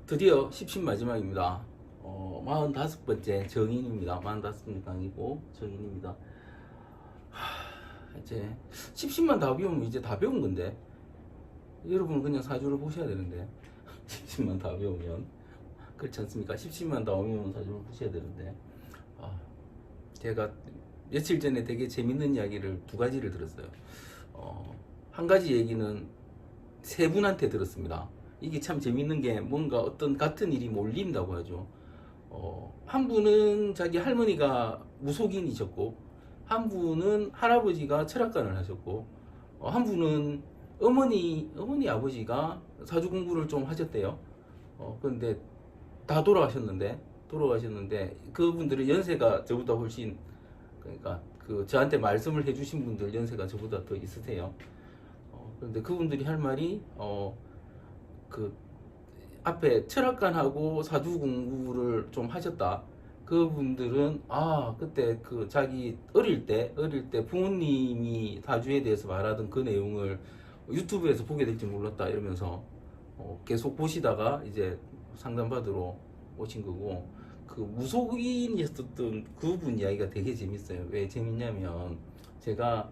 드디어 10신 마지막입니다. 45번째 정인입니다. 45번째 강의고 정인입니다. 이제 10신만 다 배우면 이제 다 배운 건데 여러분은 그냥 사주를 보셔야 되는데 10신만 다 배우면 그렇지 않습니까? 10신만 다 배우면 사주를 보셔야 되는데 제가 며칠 전에 되게 재밌는 이야기를 두 가지를 들었어요. 한 가지 얘기는 세 분한테 들었습니다. 이게 참 재밌는 게 뭔가 어떤 같은 일이 몰린다고 하죠. 한 분은 자기 할머니가 무속인이셨고, 한 분은 할아버지가 철학관을 하셨고, 한 분은 어머니 아버지가 사주 공부를 좀 하셨대요. 그런데 다 돌아가셨는데 그분들은 연세가 저보다 훨씬, 그러니까 그 저한테 말씀을 해주신 분들 연세가 저보다 더 있으세요. 그런데 그분들이 할 말이 그 앞에 철학관하고 사주 공부를 좀 하셨다. 그분들은 그때 그 자기 어릴 때 부모님이 사주에 대해서 말하던 그 내용을 유튜브에서 보게 될지 몰랐다 이러면서 계속 보시다가 이제 상담받으러 오신 거고, 그 무속인이었던 그분 이야기가 되게 재밌어요. 왜 재밌냐면 제가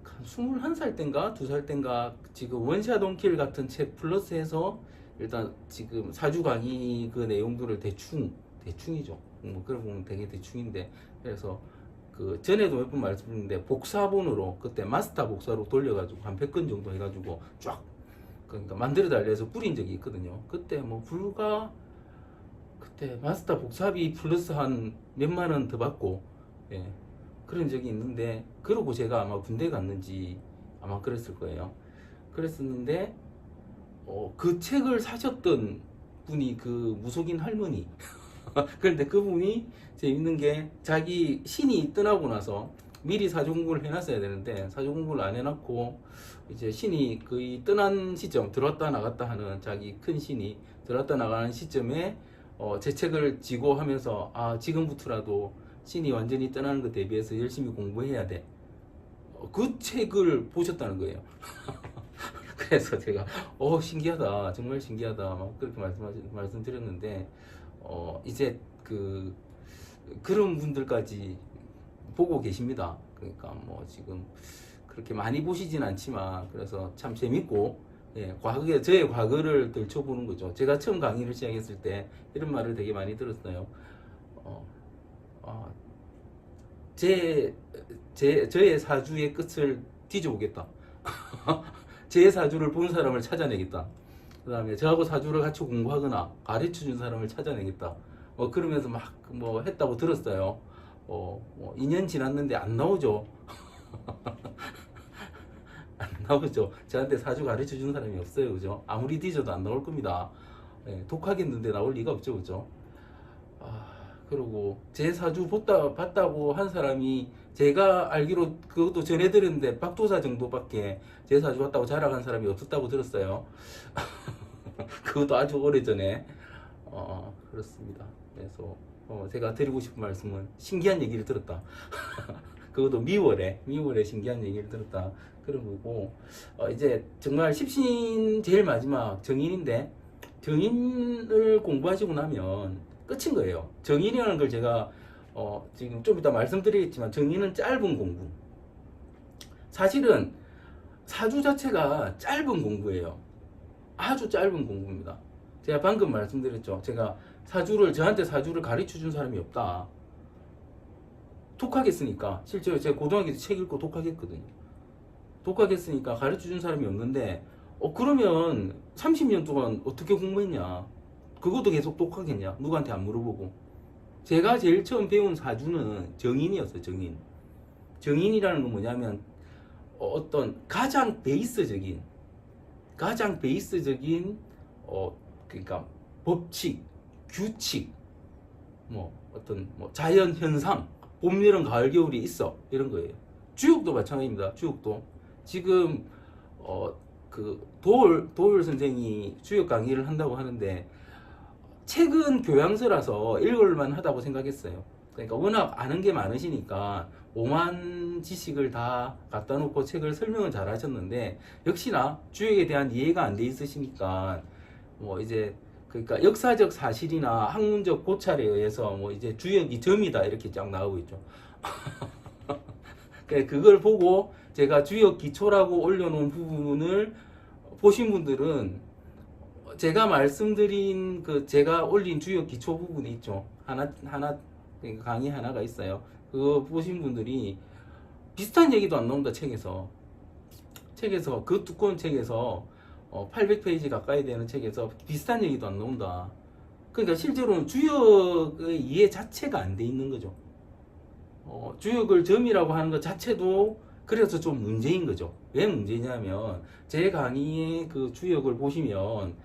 한 21살 땐가 2살 땐가 지금 원샷 온킬 같은 책 플러스해서 일단 지금 사주 강의 그 내용들을 대충이죠. 뭐 그런 보면 되게 대충인데, 그래서 그 전에도 몇 번 말씀드렸는데 복사본으로 그때 마스터 복사로 돌려가지고 한 100건 정도 해가지고 쫙 그러니까 만들어 달래서 뿌린 적이 있거든요. 그때 뭐 불과 그때 마스터 복사비 플러스 한 몇만 원 더 받고, 예, 그런 적이 있는데, 그러고 제가 아마 군대 갔는지 아마 그랬을 거예요. 그랬었는데 그 책을 사셨던 분이 그 무속인 할머니. 그런데 그분이 재밌는 게 자기 신이 떠나고 나서 미리 사주 공부를 해놨어야 되는데 사주 공부를 안 해놨고, 이제 신이 거의 떠난 시점, 들어왔다 나갔다 하는 자기 큰 신이 들어왔다 나가는 시점에 제 책을 지고 하면서 지금부터라도 신이 완전히 떠나는 것 대비해서 열심히 공부해야 돼. 그 책을 보셨다는 거예요. 그래서 제가 신기하다, 정말 신기하다 막 그렇게 말씀드렸는데, 이제 그런 분들까지 보고 계십니다. 그러니까 뭐 지금 그렇게 많이 보시진 않지만 그래서 참 재밌고, 예, 저의 과거를 들춰보는 거죠. 제가 처음 강의를 시작했을 때 이런 말을 되게 많이 들었어요. 어, 어, 저의 사주의 끝을 뒤져보겠다. 제 사주를 본 사람을 찾아내겠다. 그 다음에 저하고 사주를 같이 공부하거나 가르쳐 준 사람을 찾아내겠다. 그러면서 막 뭐 했다고 들었어요. 2년 지났는데 안 나오죠. 안 나오죠. 저한테 사주 가르쳐 준 사람이 없어요. 그죠? 아무리 뒤져도 안 나올 겁니다. 예, 독하겠는데 나올 리가 없죠. 그죠? 그리고 제 사주 봤다고 한 사람이 제가 알기로 그것도 전해 들었는데 박도사 정도밖에 제 사주 봤다고 자랑한 사람이 없었다고 들었어요. 그것도 아주 오래전에. 그렇습니다. 그래서 제가 드리고 싶은 말씀은 신기한 얘기를 들었다. 그것도 미월에 신기한 얘기를 들었다, 그런 거고, 이제 정말 십신 제일 마지막 정인인데, 정인을 공부하시고 나면 끝인 거예요. 정인이라는 걸 제가 지금 좀 이따 말씀드리겠지만 정인은 짧은 공부. 사실은 사주 자체가 짧은 공부예요. 아주 짧은 공부입니다. 제가 방금 말씀드렸죠. 제가 저한테 사주를 가르쳐 준 사람이 없다. 독학했으니까, 실제로 제가 고등학교 때 책 읽고 독학했거든요. 독학했으니까 가르쳐 준 사람이 없는데, 그러면 30년 동안 어떻게 공부했냐? 그것도 계속 독학했냐? 누구한테 안 물어보고. 제가 제일 처음 배운 사주는 정인이었어요. 정인이라는 건 뭐냐면 어떤 가장 베이스적인 그러니까 법칙, 규칙, 뭐 어떤 뭐 자연 현상, 봄, 여름, 가을, 겨울이 있어, 이런 거예요. 주역도 마찬가지입니다. 주역도 지금 그 도울 선생이 주역 강의를 한다고 하는데, 책은 교양서라서 읽을만 하다고 생각했어요. 그러니까 워낙 아는 게 많으시니까 오만 지식을 다 갖다 놓고 책을 설명을 잘 하셨는데, 역시나 주역에 대한 이해가 안 돼 있으시니까 뭐 이제 그러니까 역사적 사실이나 학문적 고찰에 의해서 뭐 이제 주역이 점이다 이렇게 쫙 나오고 있죠. 그걸 보고 제가 주역 기초라고 올려놓은 부분을 보신 분들은 제가 말씀드린 그 제가 올린 주역 기초 부분이 있죠. 하나 강의 하나가 있어요. 그거 보신 분들이 비슷한 얘기도 안 나온다 책에서 그 두꺼운 책에서 800페이지 가까이 되는 책에서 비슷한 얘기도 안 나온다. 그러니까 실제로는 주역의 이해 자체가 안 돼 있는 거죠. 주역을 점이라고 하는 것 자체도 그래서 좀 문제인 거죠. 왜 문제냐면 제 강의의 그 주역을 보시면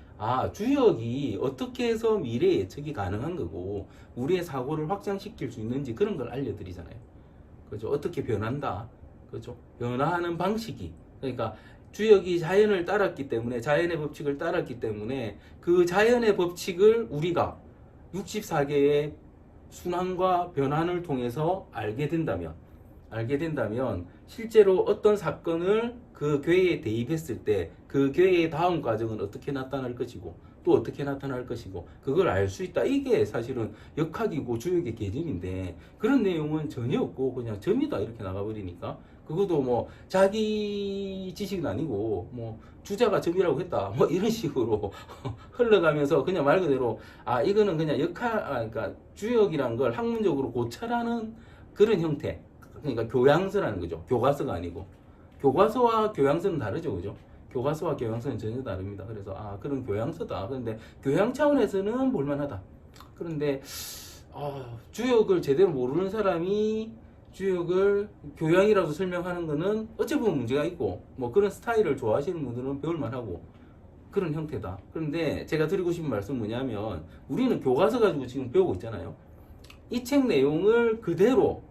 주역이 어떻게 해서 미래 예측이 가능한 거고 우리의 사고를 확장시킬 수 있는지 그런 걸 알려드리잖아요. 그죠? 어떻게 변한다. 그죠? 변화하는 방식이. 그러니까 주역이 자연을 따랐기 때문에 자연의 법칙을 따랐기 때문에 그 자연의 법칙을 우리가 64개의 순환과 변환을 통해서 알게 된다면 실제로 어떤 사건을 그 괴에 대입했을 때 그 괴의 다음 과정은 어떻게 나타날 것이고 또 어떻게 나타날 것이고 그걸 알 수 있다. 이게 사실은 역학이고 주역의 개념인데 그런 내용은 전혀 없고 그냥 점이다 이렇게 나가버리니까 그것도 뭐 자기 지식은 아니고 뭐 주자가 점이라고 했다 뭐 이런 식으로 흘러가면서 그냥 말 그대로 이거는 그냥 그러니까 주역이란 걸 학문적으로 고찰하는 그런 형태. 그러니까 교양서라는 거죠. 교과서가 아니고 교과서와 교양서는 다르죠, 그죠? 교과서와 교양서는 전혀 다릅니다. 그래서 그런 교양서다. 그런데 교양 차원에서는 볼만하다. 그런데 주역을 제대로 모르는 사람이 주역을 교양이라고 설명하는 거는 어찌 보면 문제가 있고 뭐 그런 스타일을 좋아하시는 분들은 배울만하고 그런 형태다. 그런데 제가 드리고 싶은 말씀은 뭐냐면 우리는 교과서 가지고 지금 배우고 있잖아요. 이 책 내용을 그대로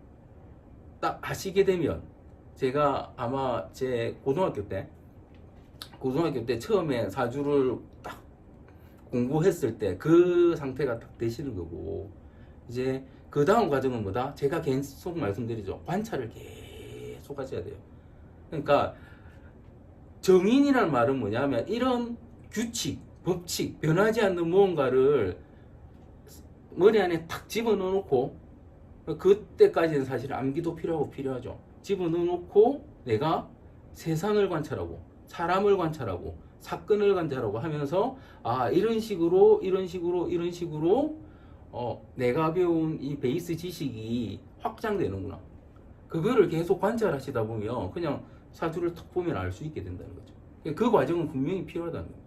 딱 아시게 되면 제가 아마 제 고등학교 때 처음에 사주를 딱 공부했을 때 그 상태가 딱 되시는 거고 이제 그 다음 과정은 뭐다? 제가 계속 말씀드리죠. 관찰을 계속 하셔야 돼요. 그러니까 정인이라는 말은 뭐냐면 이런 규칙, 법칙, 변하지 않는 무언가를 머리 안에 탁 집어넣어 놓고 그때까지는 사실 암기도 필요하죠. 집어넣어 놓고 내가 세상을 관찰하고 사람을 관찰하고 사건을 관찰하고 하면서 이런 식으로 내가 배운 이 베이스 지식이 확장되는구나. 그거를 계속 관찰하시다 보면 그냥 사주를 탁 보면 알 수 있게 된다는 거죠. 그 과정은 분명히 필요하다는 거예요.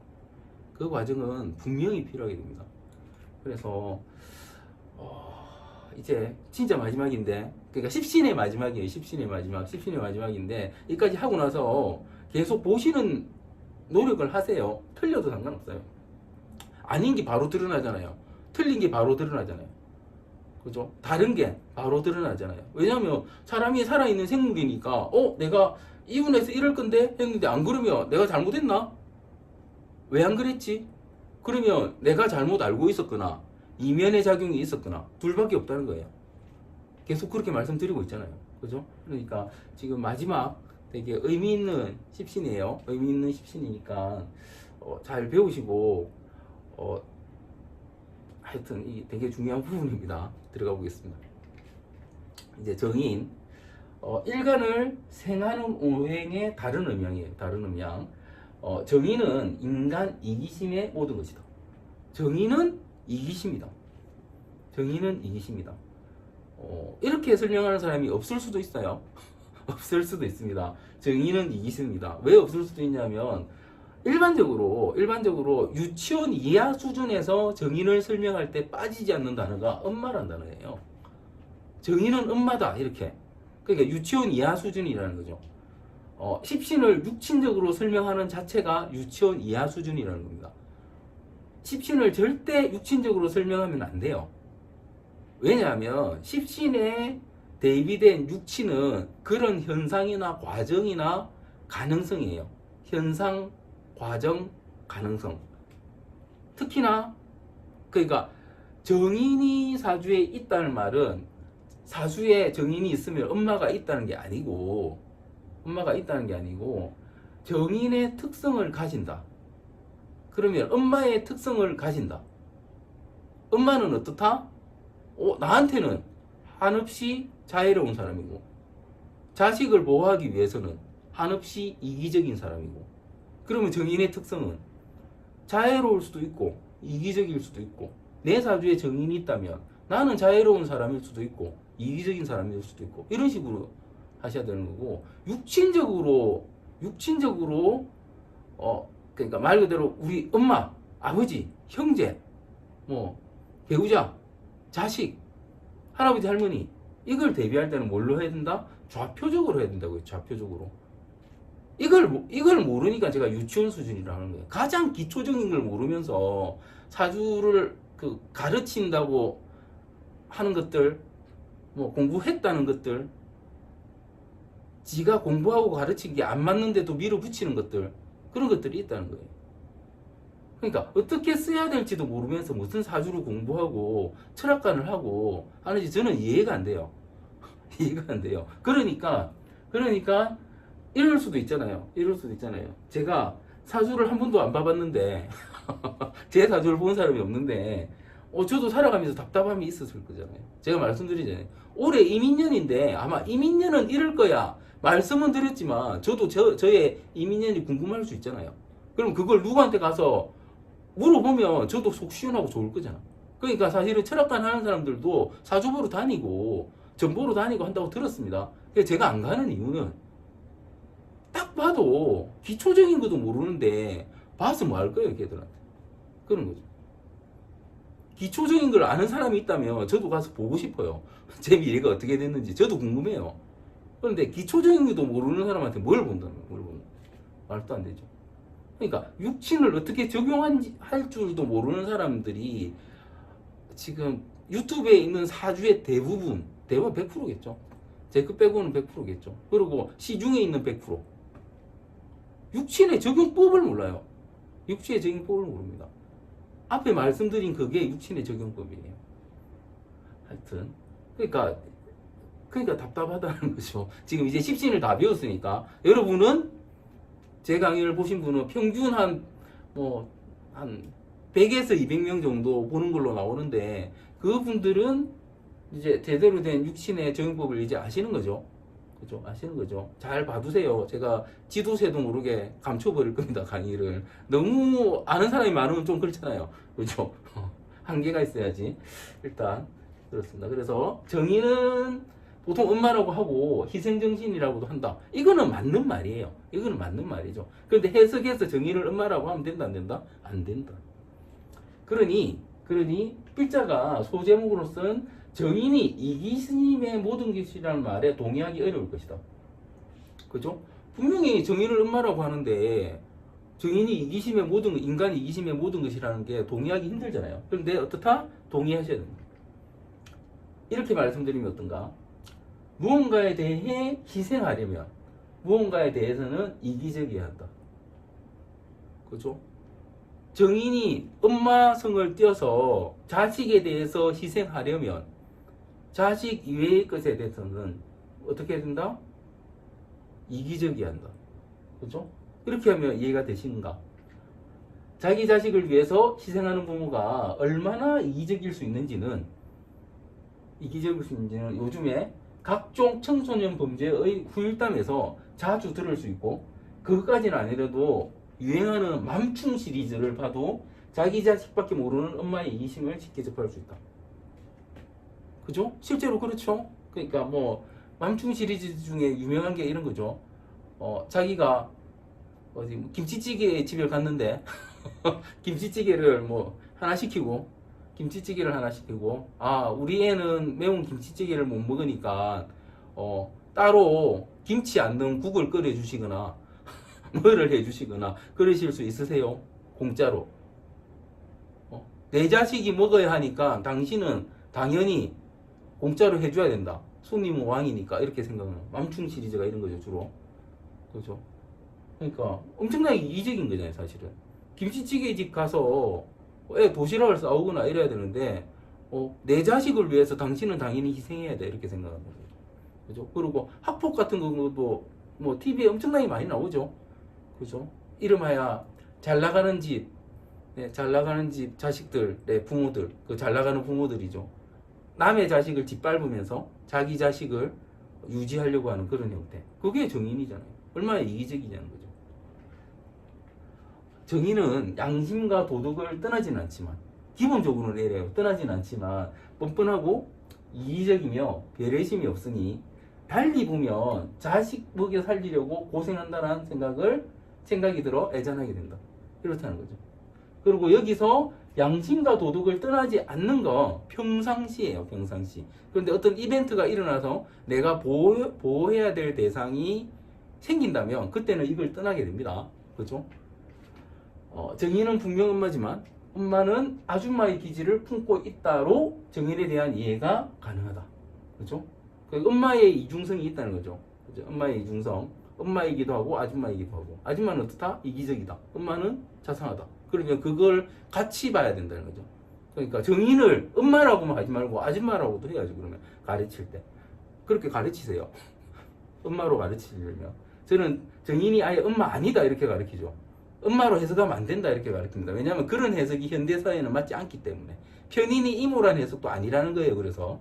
그 과정은 분명히 필요하게 됩니다. 그래서 이제 진짜 마지막인데 그러니까 십신의 마지막이에요. 십신의 마지막인데 여기까지 하고 나서 계속 보시는 노력을 하세요. 틀려도 상관없어요. 아닌 게 바로 드러나잖아요. 틀린 게 바로 드러나잖아요. 그죠? 다른 게 바로 드러나잖아요. 왜냐하면 사람이 살아있는 생물이니까 내가 이분에서 이럴 건데 했는데 안 그러면 내가 잘못했나? 왜 안 그랬지? 그러면 내가 잘못 알고 있었거나 이면의 작용이 있었거나 둘밖에 없다는 거예요. 계속 그렇게 말씀드리고 있잖아요. 그죠? 그러니까 지금 마지막 되게 의미 있는 십신이에요. 의미 있는 십신이니까 잘 배우시고 하여튼 이 되게 중요한 부분입니다. 들어가 보겠습니다. 이제 정인 일간을 생하는 오행의 다른 음양이에요. 다른 음양. 정인은 인간 이기심의 모든 것이다. 정인은 이기심이다. 정인은 이기심이다. 이렇게 설명하는 사람이 없을 수도 있어요. 없을 수도 있습니다. 정인은 이기심이다. 왜 없을 수도 있냐면 일반적으로 유치원 이하 수준에서 정인을 설명할 때 빠지지 않는 단어가 엄마란 단어예요. 정인은 엄마다 이렇게. 그러니까 유치원 이하 수준이라는 거죠. 십신을 육친적으로 설명하는 자체가 유치원 이하 수준이라는 겁니다. 십신을 절대 육친적으로 설명하면 안 돼요. 왜냐하면 십신에 대비된 육친은 그런 현상이나 과정이나 가능성이에요. 현상, 과정, 가능성. 특히나 그러니까 정인이 사주에 있다는 말은 사주에 정인이 있으면 엄마가 있다는 게 아니고 정인의 특성을 가진다. 그러면 엄마의 특성을 가진다. 엄마는 어떻다? 나한테는 한없이 자애로운 사람이고 자식을 보호하기 위해서는 한없이 이기적인 사람이고 그러면 정인의 특성은 자애로울 수도 있고 이기적일 수도 있고 내 사주에 정인이 있다면 나는 자애로운 사람일 수도 있고 이기적인 사람일 수도 있고 이런 식으로 하셔야 되는 거고 육친적으로 그러니까 말 그대로 우리 엄마, 아버지, 형제, 뭐 배우자, 자식, 할아버지, 할머니 이걸 대비할 때는 뭘로 해야 된다? 좌표적으로 해야 된다고요. 좌표적으로. 이걸 모르니까 제가 유치원 수준이라는 거예요. 가장 기초적인 걸 모르면서 사주를 가르친다고 하는 것들, 뭐 공부했다는 것들, 지가 공부하고 가르친 게 안 맞는데도 밀어붙이는 것들, 그런 것들이 있다는 거예요. 그러니까 어떻게 써야 될지도 모르면서 무슨 사주를 공부하고 철학관을 하고 하는지 저는 이해가 안 돼요. 이해가 안 돼요. 그러니까 이럴 수도 있잖아요. 제가 사주를 한 번도 안 봐봤는데 제 사주를 본 사람이 없는데 저도 살아가면서 답답함이 있었을 거잖아요. 제가 말씀드리잖아요. 올해 이민년인데 아마 이민년은 이럴 거야. 말씀은 드렸지만 저도 저의 이민년이 궁금할 수 있잖아요. 그럼 그걸 누구한테 가서 물어보면 저도 속 시원하고 좋을 거잖아. 그러니까 사실은 철학관 하는 사람들도 사주 보러 다니고 전보러 다니고 한다고 들었습니다. 그래서 제가 안 가는 이유는 딱 봐도 기초적인 것도 모르는데 봐서 뭐 할 거예요, 걔들한테. 그런 거죠. 기초적인 걸 아는 사람이 있다면 저도 가서 보고 싶어요. 제 미래가 어떻게 됐는지 저도 궁금해요. 그런데 기초적인 것도 모르는 사람한테 뭘 본다는 거예요? 말도 안 되죠. 그러니까 육친을 어떻게 적용할 줄도 모르는 사람들이 지금 유튜브에 있는 사주의 대부분 100%겠죠. 제 그 빼고는 100%겠죠. 그리고 시중에 있는 100%. 육친의 적용법을 몰라요. 육친의 적용법을 모릅니다. 앞에 말씀드린 그게 육친의 적용법이에요. 하여튼 그러니까 답답하다는 거죠. 지금 이제 십신을 다 배웠으니까 여러분은 제 강의를 보신 분은 평균 한 100에서 200명 정도 보는 걸로 나오는데 그분들은 이제 제대로 된 육신의 적용법을 이제 아시는 거죠. 그죠? 아시는 거죠. 잘 봐두세요. 제가 지도새도 모르게 감춰버릴 겁니다. 강의를. 너무 아는 사람이 많으면 좀 그렇잖아요. 그죠? 한계가 있어야지. 일단 그렇습니다. 그래서 정의는 보통 엄마라고 하고 희생정신이라고도 한다. 이거는 맞는 말이에요. 이거는 맞는 말이죠. 그런데 해석해서 정의를 엄마라고 하면 된다, 안 된다? 안 된다. 그러니 필자가 소제목으로선 정인이 이기심의 모든 것이라는 말에 동의하기 어려울 것이다. 그죠? 분명히 정인을 엄마라고 하는데 정인이 이기심의 모든 인간이 이기심의 모든 것이라는 게 동의하기 힘들잖아요. 그런데 어떻다? 동의하셔야 됩니다. 이렇게 말씀드리면 어떤가? 무언가에 대해 희생하려면 무언가에 대해서는 이기적이어야 한다. 그죠? 정인이 엄마 성을 띄어서 자식에 대해서 희생하려면 자식 이외의 것에 대해서는 어떻게 해야 된다? 이기적이어야 한다. 그죠? 이렇게 하면 이해가 되시는가? 자기 자식을 위해서 희생하는 부모가 얼마나 이기적일 수 있는지는 요즘에 각종 청소년 범죄의 후일담에서 자주 들을 수 있고 그것까지는 아니라도 유행하는 맘충 시리즈를 봐도 자기 자식밖에 모르는 엄마의 이기심을 쉽게 접할 수 있다. 그죠? 실제로 그렇죠? 그러니까 맘충 시리즈 중에 유명한 게 이런 거죠. 자기가 김치찌개 집에 갔는데 김치찌개를 하나 시키고 우리 애는 매운 김치찌개를 못 먹으니까 따로 김치 안 넣은 국을 끓여 주시거나 뭐를 해 주시거나 그러실 수 있으세요? 공짜로. 내 자식이 먹어야 하니까 당신은 당연히 공짜로 해줘야 된다. 손님은 왕이니까 이렇게 생각하는 맘충 시리즈가 이런 거죠, 주로. 그죠? 그러니까 엄청나게 이기적인 거잖아요, 사실은. 김치찌개 집 가서 애 도시락을 싸우거나 이래야 되는데 내 자식을 위해서 당신은 당연히 희생해야 돼, 이렇게 생각하는 거죠. 그죠? 그리고 학폭 같은 것도 TV에 엄청나게 많이 나오죠. 그죠? 이름하여 잘 나가는 집 네, 잘 나가는 집 자식들의 부모들, 그 잘 나가는 부모들이죠. 남의 자식을 짓밟으면서 자기 자식을 유지하려고 하는 그런 형태. 그게 정인이잖아요. 얼마나 이기적이냐는 거죠. 정의는 양심과 도덕을 떠나지는 않지만, 기본적으로는 이래요. 떠나지는 않지만 뻔뻔하고 이기적이며 배려심이 없으니 달리 보면 자식 먹여 살리려고 고생한다는 생각이 들어 애잔하게 된다. 이렇다는 거죠. 그리고 여기서 양심과 도덕을 떠나지 않는 거 평상시예요. 평상시. 그런데 어떤 이벤트가 일어나서 내가 보호해야 될 대상이 생긴다면 그때는 이걸 떠나게 됩니다. 그렇죠? 정의는 분명 엄마지만 엄마는 아줌마의 기질을 품고 있다로 정의에 대한 이해가 가능하다. 그렇죠? 엄마의 이중성이 있다는 거죠. 그렇죠? 엄마의 이중성. 엄마이기도 하고 아줌마이기도 하고. 아줌마는 어떻다? 이기적이다. 엄마는 자상하다. 그러면 그걸 같이 봐야 된다는 거죠. 그러니까 정의를 엄마라고만 하지 말고 아줌마라고도 해야죠. 그러면 가르칠 때. 그렇게 가르치세요. 엄마로 가르치려면. 저는 정인이 아예 엄마 아니다 이렇게 가르치죠. 엄마로 해석하면 안 된다 이렇게 가르칩니다. 왜냐하면 그런 해석이 현대사회에는 맞지 않기 때문에. 편인이 이모란 해석도 아니라는 거예요. 그래서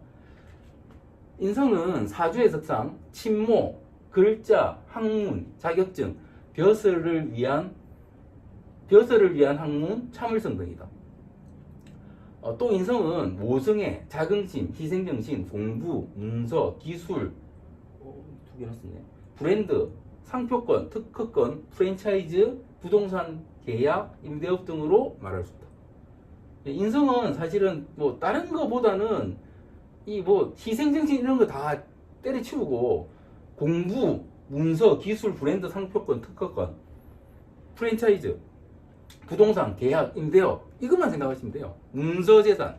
인성은 사주 해석상 친모, 글자, 학문, 자격증, 벼슬을 위한 학문, 참을성 등이다. 또 인성은 모성애, 자긍심, 희생정신, 공부, 문서, 기술, 두 개나 썼네. 브랜드, 상표권, 특허권, 프랜차이즈, 부동산 계약, 임대업 등으로 말할 수 있다. 인성은 사실은 뭐 다른 거보다는 이 뭐 희생정신 이런 거 다 때려치우고 공부, 문서, 기술, 브랜드, 상표권, 특허권, 프랜차이즈, 부동산 계약, 임대업 이것만 생각하시면 돼요. 문서재산.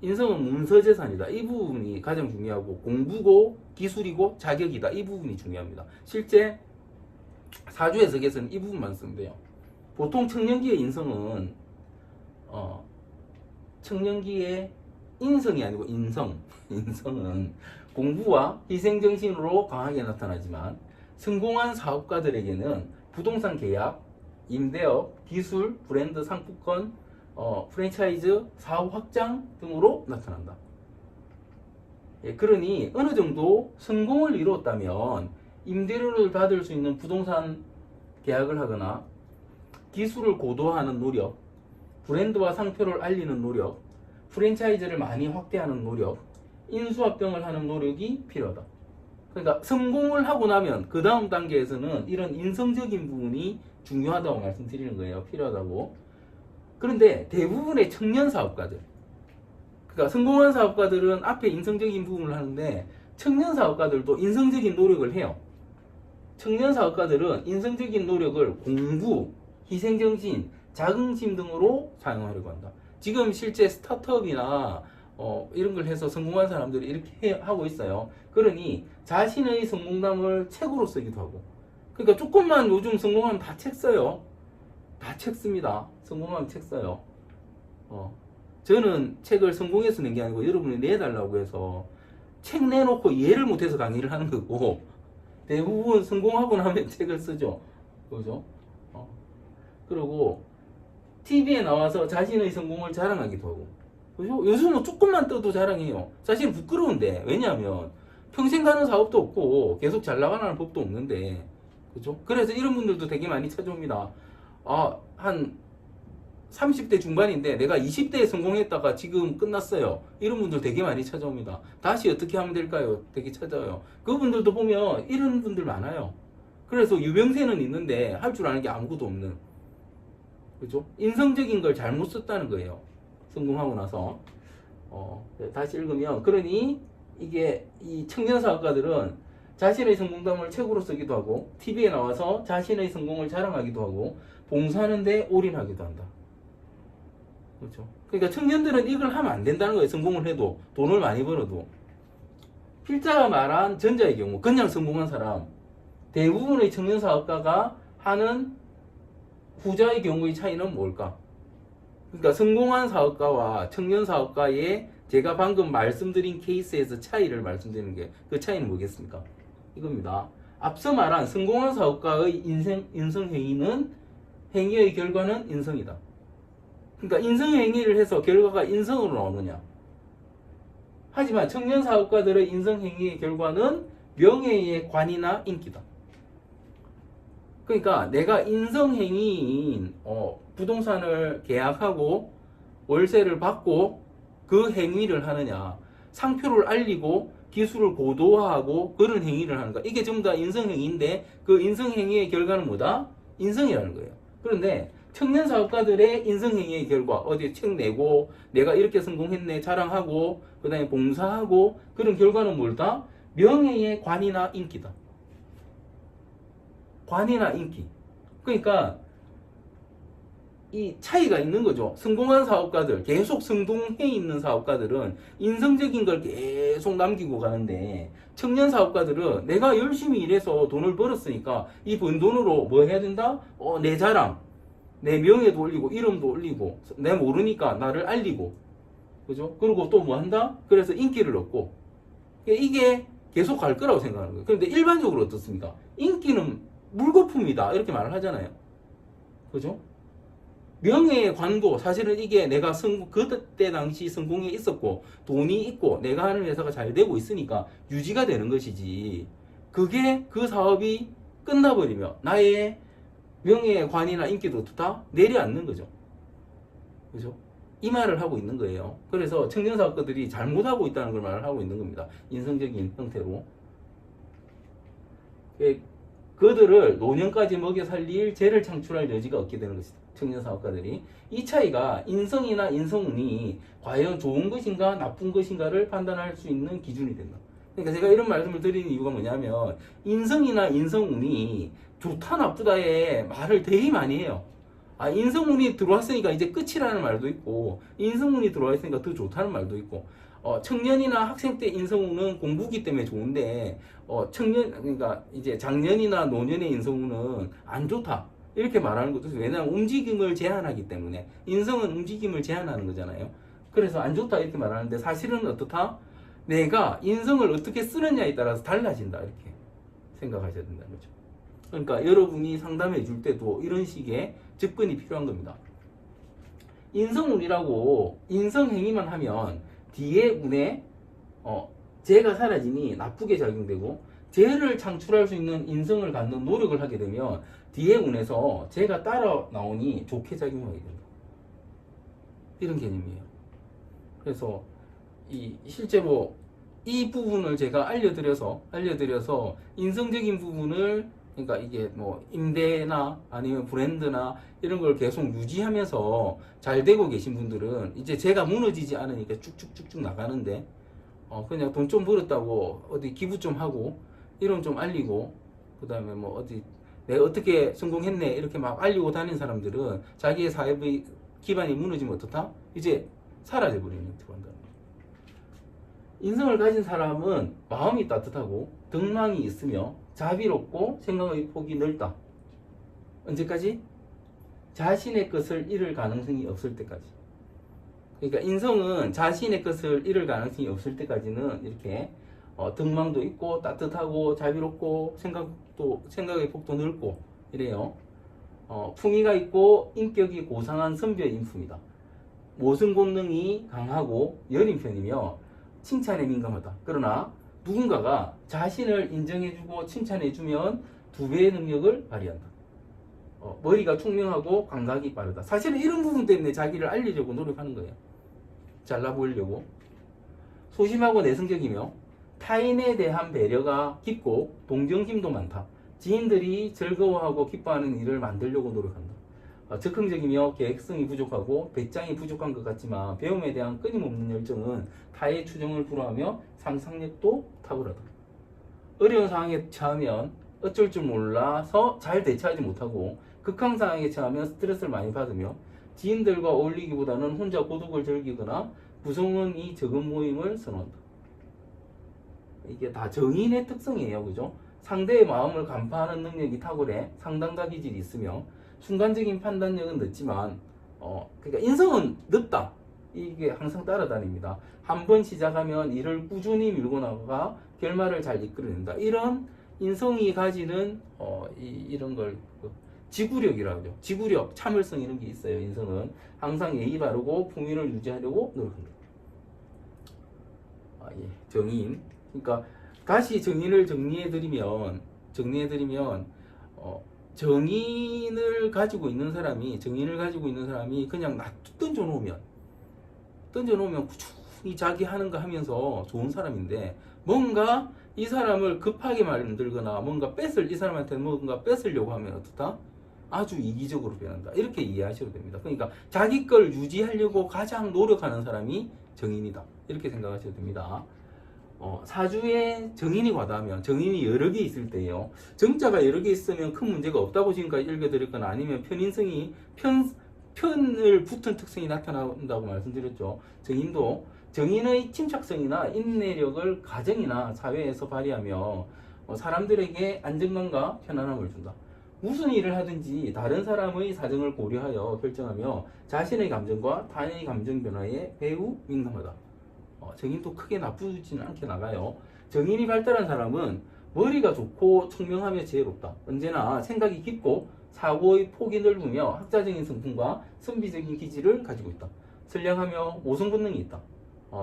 인성은 문서재산이다. 이 부분이 가장 중요하고 공부고 기술이고 자격이다. 이 부분이 중요합니다. 실제 사주 해석에서는 이 부분만 쓰면 돼요. 보통 청년기의 인성은 청년기의 인성이 아니고 인성은 공부와 희생정신으로 강하게 나타나지만 성공한 사업가들에게는 부동산 계약, 임대업, 기술, 브랜드, 상품권, 프랜차이즈, 사업 확장 등으로 나타난다. 예, 그러니 어느 정도 성공을 이루었다면 임대료를 받을 수 있는 부동산 계약을 하거나 기술을 고도화하는 노력, 브랜드와 상표를 알리는 노력, 프랜차이즈를 많이 확대하는 노력, 인수합병을 하는 노력이 필요하다. 그러니까 성공을 하고 나면 그 다음 단계에서는 이런 인성적인 부분이 중요하다고 말씀드리는 거예요. 필요하다고. 그런데 대부분의 청년 사업가들, 그러니까 성공한 사업가들은 앞에 인성적인 부분을 하는데 청년 사업가들도 인성적인 노력을 해요. 청년 사업가들은 인성적인 노력을 공부, 희생정신, 자긍심 등으로 사용하려고 한다. 지금 실제 스타트업이나 이런 걸 해서 성공한 사람들이 이렇게 하고 있어요. 그러니 자신의 성공담을 책으로 쓰기도 하고. 그러니까 조금만 요즘 성공하면 다 책 써요. 다 책 씁니다. 성공하면 책 써요. 저는 책을 성공해서 낸 게 아니고 여러분이 내달라고 해서 책 내놓고 이해를 못해서 강의를 하는 거고 대부분 성공하고 나면 책을 쓰죠. 그죠? 그리고 TV에 나와서 자신의 성공을 자랑하기도 하고. 그죠? 요즘은 조금만 떠도 자랑해요. 사실 부끄러운데. 왜냐하면 평생 가는 사업도 없고 계속 잘 나가는 법도 없는데. 그죠? 그래서 이런 분들도 되게 많이 찾아옵니다. 한 30대 중반인데 내가 20대에 성공했다가 지금 끝났어요. 이런 분들 되게 많이 찾아옵니다. 다시 어떻게 하면 될까요? 되게 찾아와요. 그분들도 보면 이런 분들 많아요. 그래서 유명세는 있는데 할 줄 아는 게 아무것도 없는. 그죠? 인성적인 걸 잘못 썼다는 거예요. 성공하고 나서. 다시 읽으면, 그러니 이게 이 청년 사업가들은 자신의 성공담을 책으로 쓰기도 하고, TV에 나와서 자신의 성공을 자랑하기도 하고, 봉사하는데 올인하기도 한다. 그렇죠? 그러니까 청년들은 이걸 하면 안 된다는 거예요. 성공을 해도, 돈을 많이 벌어도. 필자가 말한 전자의 경우, 그냥 성공한 사람, 대부분의 청년 사업가가 하는 후자의 경우의 차이는 뭘까? 그러니까 성공한 사업가와 청년 사업가의 제가 방금 말씀드린 케이스에서 차이를 말씀드리는 게 그 차이는 뭐겠습니까? 이겁니다. 앞서 말한 성공한 사업가의 인성 행위는 행위의 결과는 인성이다. 그러니까 인성행위를 해서 결과가 인성으로 나오느냐. 하지만 청년 사업가들의 인성행위의 결과는 명예의 관이나 인기다. 그러니까 내가 인성행위인 부동산을 계약하고 월세를 받고 그 행위를 하느냐, 상표를 알리고 기술을 고도화하고 그런 행위를 하는가. 이게 전부 다 인성행위인데 그 인성행위의 결과는 뭐다? 인성이라는 거예요. 그런데 청년 사업가들의 인성행위의 결과, 어디 책 내고 내가 이렇게 성공했네 자랑하고 그 다음에 봉사하고 그런 결과는 뭘다? 명예의 관이나 인기다. 관이나 인기. 그러니까 이 차이가 있는 거죠. 성공한 사업가들, 계속 성공해 있는 사업가들은 인성적인 걸 계속 남기고 가는데, 청년 사업가들은 내가 열심히 일해서 돈을 벌었으니까 이 번 돈으로 뭐 해야 된다? 내 자랑, 내 명예도 올리고 이름도 올리고, 내가 모르니까 나를 알리고, 그죠? 그리고 또 뭐 한다? 그래서 인기를 얻고, 이게 계속 갈 거라고 생각하는 거예요. 그런데 일반적으로 어떻습니까? 인기는 물거품이다 이렇게 말을 하잖아요. 그죠? 명예의 관도, 사실은 이게 내가 그때 당시 성공에 있었고 돈이 있고 내가 하는 회사가 잘 되고 있으니까 유지가 되는 것이지, 그게 그 사업이 끝나버리면 나의 명예의 관이나 인기도 다 내려앉는 거죠. 그죠? 이 말을 하고 있는 거예요. 그래서 청년 사업가들이 잘못하고 있다는 걸 말을 하고 있는 겁니다. 인성적인 형태로. 그들을 노년까지 먹여 살릴 재를 창출할 여지가 없게 되는 것이다. 청년 사업가들이. 이 차이가 인성이나 인성운이 과연 좋은 것인가 나쁜 것인가를 판단할 수 있는 기준이 된다. 그러니까 제가 이런 말씀을 드리는 이유가 뭐냐면, 인성이나 인성운이 좋다 나쁘다의 말을 되게 많이 해요. 인성운이 들어왔으니까 이제 끝이라는 말도 있고, 인성운이 들어왔으니까 더 좋다는 말도 있고, 청년이나 학생 때 인성운은 공부기 때문에 좋은데, 그러니까 이제 장년이나 노년의 인성운은 안 좋다 이렇게 말하는 것도 있어요. 왜냐하면 움직임을 제한하기 때문에. 인성은 움직임을 제한하는 거잖아요. 그래서 안 좋다 이렇게 말하는데, 사실은 어떻다? 내가 인성을 어떻게 쓰느냐에 따라서 달라진다 이렇게 생각하셔야 된다는 거죠. 그러니까 여러분이 상담해 줄 때도 이런 식의 접근이 필요한 겁니다. 인성운이라고 인성행위만 하면 뒤에 운에 재가 사라지니 나쁘게 작용되고, 재를 창출할 수 있는 인성을 갖는 노력을 하게 되면 뒤에 운에서 재가 따라 나오니 좋게 작용하게 된다. 이런 개념이에요. 그래서 실제로 이 부분을 제가 알려드려서 인성적인 부분을, 그러니까 이게 뭐 임대나 아니면 브랜드나 이런 걸 계속 유지하면서 잘 되고 계신 분들은 이제 제가 무너지지 않으니까 쭉쭉쭉쭉 나가는데, 그냥 돈 좀 벌었다고 어디 기부 좀 하고 이런 좀 알리고, 그 다음에 뭐 어디 내가 어떻게 성공했네 이렇게 막 알리고 다니는 사람들은 자기의 사업의 기반이 무너지면 어떻다? 이제 사라져 버리는 형태로 한다는 거예요. 인성을 가진 사람은 마음이 따뜻하고 덕망이 있으며 자비롭고 생각의 폭이 넓다. 언제까지? 자신의 것을 잃을 가능성이 없을 때까지. 그러니까 인성은 자신의 것을 잃을 가능성이 없을 때까지는 이렇게 덕망도 있고 따뜻하고 자비롭고 생각의 폭도 넓고 이래요. 품위가 있고 인격이 고상한 선비의 인품이다. 모순 본능이 강하고 여린 편이며 칭찬에 민감하다. 그러나 누군가가 자신을 인정해주고 칭찬해주면 2배의 능력을 발휘한다. 머리가 총명하고 감각이 빠르다. 사실은 이런 부분 때문에 자기를 알리려고 노력하는 거예요. 잘나 보이려고. 소심하고 내성적이며 타인에 대한 배려가 깊고 동정심도 많다. 지인들이 즐거워하고 기뻐하는 일을 만들려고 노력한다. 적극적이며 계획성이 부족하고 배짱이 부족한 것 같지만 배움에 대한 끊임없는 열정은 타의 추정을 불허하며 상상력도 탁월하다. 어려운 상황에 처하면 어쩔 줄 몰라서 잘 대처하지 못하고 극한 상황에 처하면 스트레스를 많이 받으며 지인들과 어울리기보다는 혼자 고독을 즐기거나 구성원이 적은 모임을 선호한다. 이게 다 정인의 특성이에요. 그죠? 상대의 마음을 간파하는 능력이 탁월해 상당과 기질이 있으며 순간적인 판단력은 늦지만 그러니까 인성은 늦다. 이게 항상 따라다닙니다. 한 번 시작하면 이를 꾸준히 밀고 나가 결말을 잘 이끌어낸다. 이런 인성이 가지는 이런 걸 지구력이라고 하죠. 지구력, 참을성 이런 게 있어요. 인성은 항상 예의 바르고 품위를 유지하려고 노력합니다. 예. 정의인. 그러니까 다시 정의를 정리해드리면 정의인을 가지고 있는 사람이 그냥 던져놓으면 꾸준히 자기 하는 거 하면서 좋은 사람인데, 뭔가 이 사람을 급하게 만들거나 이 사람한테 뭔가 뺏으려고 하면 어떻다? 아주 이기적으로 변한다. 이렇게 이해하셔도 됩니다. 그러니까 자기 걸 유지하려고 가장 노력하는 사람이 정인이다. 이렇게 생각하셔도 됩니다. 사주에 정인이 과다하면, 정인이 여러 개 있을 때예요. 정자가 여러 개 있으면 큰 문제가 없다고 지금까지 읽어드렸거나, 아니면 편을 붙은 특성이 나타난다고 말씀드렸죠. 정인의 침착성이나 인내력을 가정이나 사회에서 발휘하며 사람들에게 안정감과 편안함을 준다. 무슨 일을 하든지 다른 사람의 사정을 고려하여 결정하며 자신의 감정과 타인의 감정 변화에 매우 민감하다. 정인도 크게 나쁘지는 않게 나가요. 정인이 발달한 사람은 머리가 좋고 총명하며 지혜롭다. 언제나 생각이 깊고 사고의 폭이 넓으며 학자적인 성품과 선비적인 기질을 가지고 있다. 선량하며 모성 본능이 있다.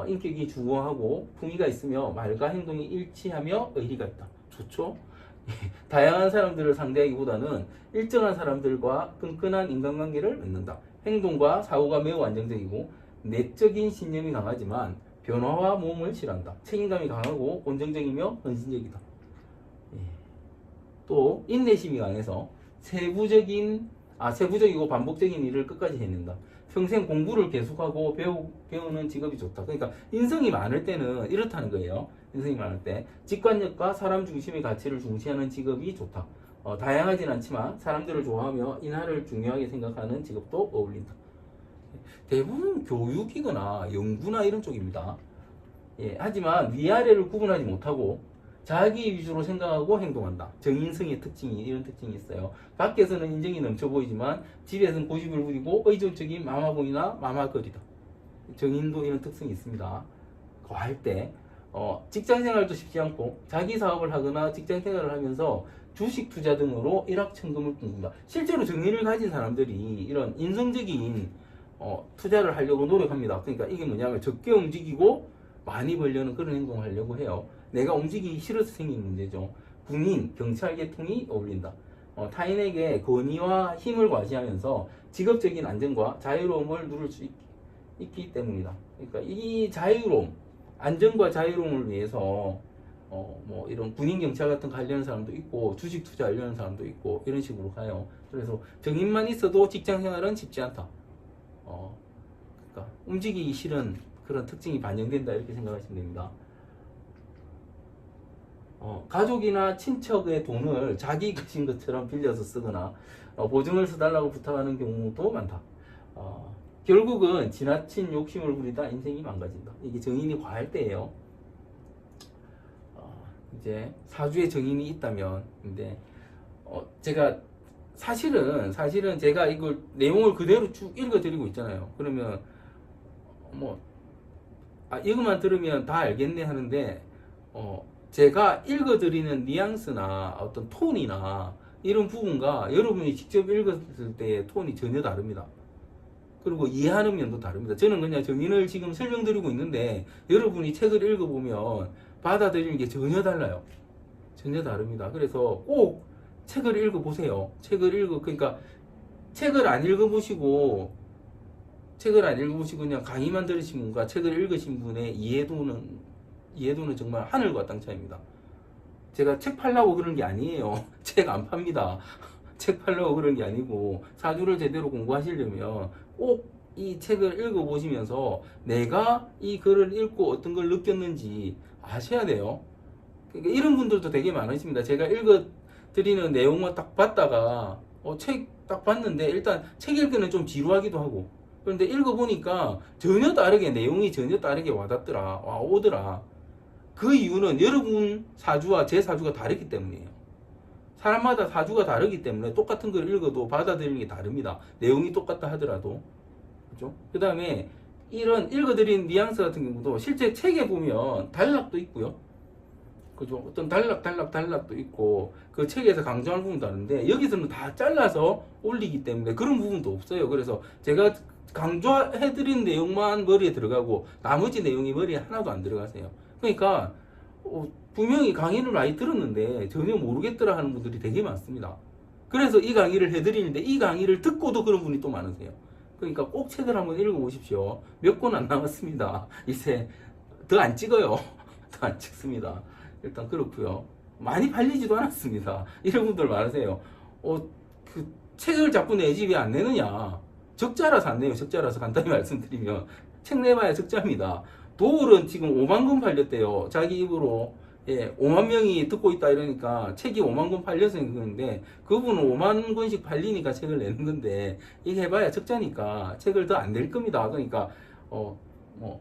인격이 중후하고 품위가 있으며 말과 행동이 일치하며 의리가 있다. 좋죠? 다양한 사람들을 상대하기보다는 일정한 사람들과 끈끈한 인간관계를 맺는다. 행동과 사고가 매우 안정적이고 내적인 신념이 강하지만 변화와 모험을 싫어한다. 책임감이 강하고 온정적이며 헌신적이다. 또 인내심이 강해서 세부적이고 반복적인 일을 끝까지 해낸다. 평생 공부를 계속하고 배우는 직업이 좋다. 그러니까 인성이 많을 때는 이렇다는 거예요. 인성이 많을 때 직관력과 사람 중심의 가치를 중시하는 직업이 좋다. 다양하진 않지만 사람들을 좋아하며 인하를 중요하게 생각하는 직업도 어울린다. 대부분 교육이거나 연구나 이런 쪽입니다. 하지만 위아래를 구분하지 못하고 자기 위주로 생각하고 행동한다. 정인성의 이런 특징이 있어요. 밖에서는 인정이 넘쳐 보이지만 집에서는 고집을 부리고 의존적인 마마보이나 마마거리다. 정인도 이런 특성이 있습니다. 과할 때 직장생활도 쉽지 않고 자기 사업을 하거나 직장생활을 하면서 주식 투자 등으로 일확천금을 꿈꾼다. 실제로 정인을 가진 사람들이 이런 인성적인 투자를 하려고 노력합니다. 그러니까 이게 뭐냐면 적게 움직이고 많이 벌려는 그런 행동을 하려고 해요. 내가 움직이기 싫어서 생긴 문제죠. 군인, 경찰 계통이 어울린다. 타인에게 권위와 힘을 과시하면서 직업적인 안정과 자유로움을 누릴 수 있기 때문이다. 그러니까 이 자유로움, 안정과 자유로움을 위해서 이런 군인, 경찰 같은 거 하려는 사람도 있고 주식 투자 하려는 사람도 있고 이런 식으로 가요. 그래서 정인만 있어도 직장 생활은 쉽지 않다. 그러니까 움직이기 싫은 그런 특징이 반영된다 이렇게 생각하시면 됩니다. 가족이나 친척의 돈을 자기 것인 것처럼 빌려서 쓰거나 보증을 써달라고 부탁하는 경우도 많다. 결국은 지나친 욕심을 부리다 인생이 망가진다. 이게 정인이 과할 때예요. 이제 사주에 정인이 있다면, 근데 제가 사실은 제가 이걸 내용을 그대로 쭉 읽어드리고 있잖아요. 그러면 이것만 들으면 다 알겠네 하는데 제가 읽어드리는 뉘앙스나 어떤 톤이나 이런 부분과 여러분이 직접 읽었을 때의 톤이 전혀 다릅니다. 그리고 이해하는 면도 다릅니다. 저는 그냥 정인을 지금 설명드리고 있는데 여러분이 책을 읽어보면 받아들이는 게 전혀 달라요. 전혀 다릅니다. 그래서 꼭 책을 읽어보세요. 그러니까 책을 안 읽어보시고 그냥 강의만 들으신 분과 책을 읽으신 분의 이해도는 정말 하늘과 땅 차이입니다. 제가 책 팔라고 그런 게 아니에요. 책 안 팝니다. 책 팔라고 그런 게 아니고 사주를 제대로 공부하시려면 꼭 이 책을 읽어보시면서 내가 이 글을 읽고 어떤 걸 느꼈는지 아셔야 돼요. 그러니까 이런 분들도 되게 많으십니다. 제가 읽어드리는 내용만 딱 봤다가 책 딱 봤는데 일단 책 읽기는 좀 지루하기도 하고, 그런데 읽어보니까 내용이 전혀 다르게 오더라. 그 이유는 여러분 사주와 제 사주가 다르기 때문이에요. 사람마다 사주가 다르기 때문에 똑같은 걸 읽어도 받아들이는 게 다릅니다. 내용이 똑같다 하더라도. 그죠? 그 다음에 이런 읽어드린 뉘앙스 같은 경우도 실제 책에 보면 단락도 있고요. 그죠? 어떤 단락도 있고 그 책에서 강조하는 부분도 다른데 여기서는 다 잘라서 올리기 때문에 그런 부분도 없어요. 그래서 제가 강조해드린 내용만 머리에 들어가고 나머지 내용이 머리에 하나도 안 들어가세요. 그러니까 분명히 강의를 많이 들었는데 전혀 모르겠더라 하는 분들이 되게 많습니다. 그래서 이 강의를 해드리는데 이 강의를 듣고도 그런 분이 또 많으세요. 그러니까 꼭 책을 한번 읽어보십시오. 몇 권 안 남았습니다. 이제 더 안 찍어요. 더 안 찍습니다. 일단 그렇고요. 많이 팔리지도 않았습니다. 이런 분들 많으세요. 그 책을 자꾸 내지 왜 안 내느냐. 적자라서 안 내요. 적자라서 간단히 말씀드리면 책 내봐야 적자입니다. 도울은 지금 5만 권 팔렸대요. 자기 입으로 5만 명이 듣고 있다 이러니까 책이 5만 권 팔려서 그런데 그분은 5만 권씩 팔리니까 책을 내는 건데 이게 해봐야 적자니까 책을 더 안 낼 겁니다. 그러니까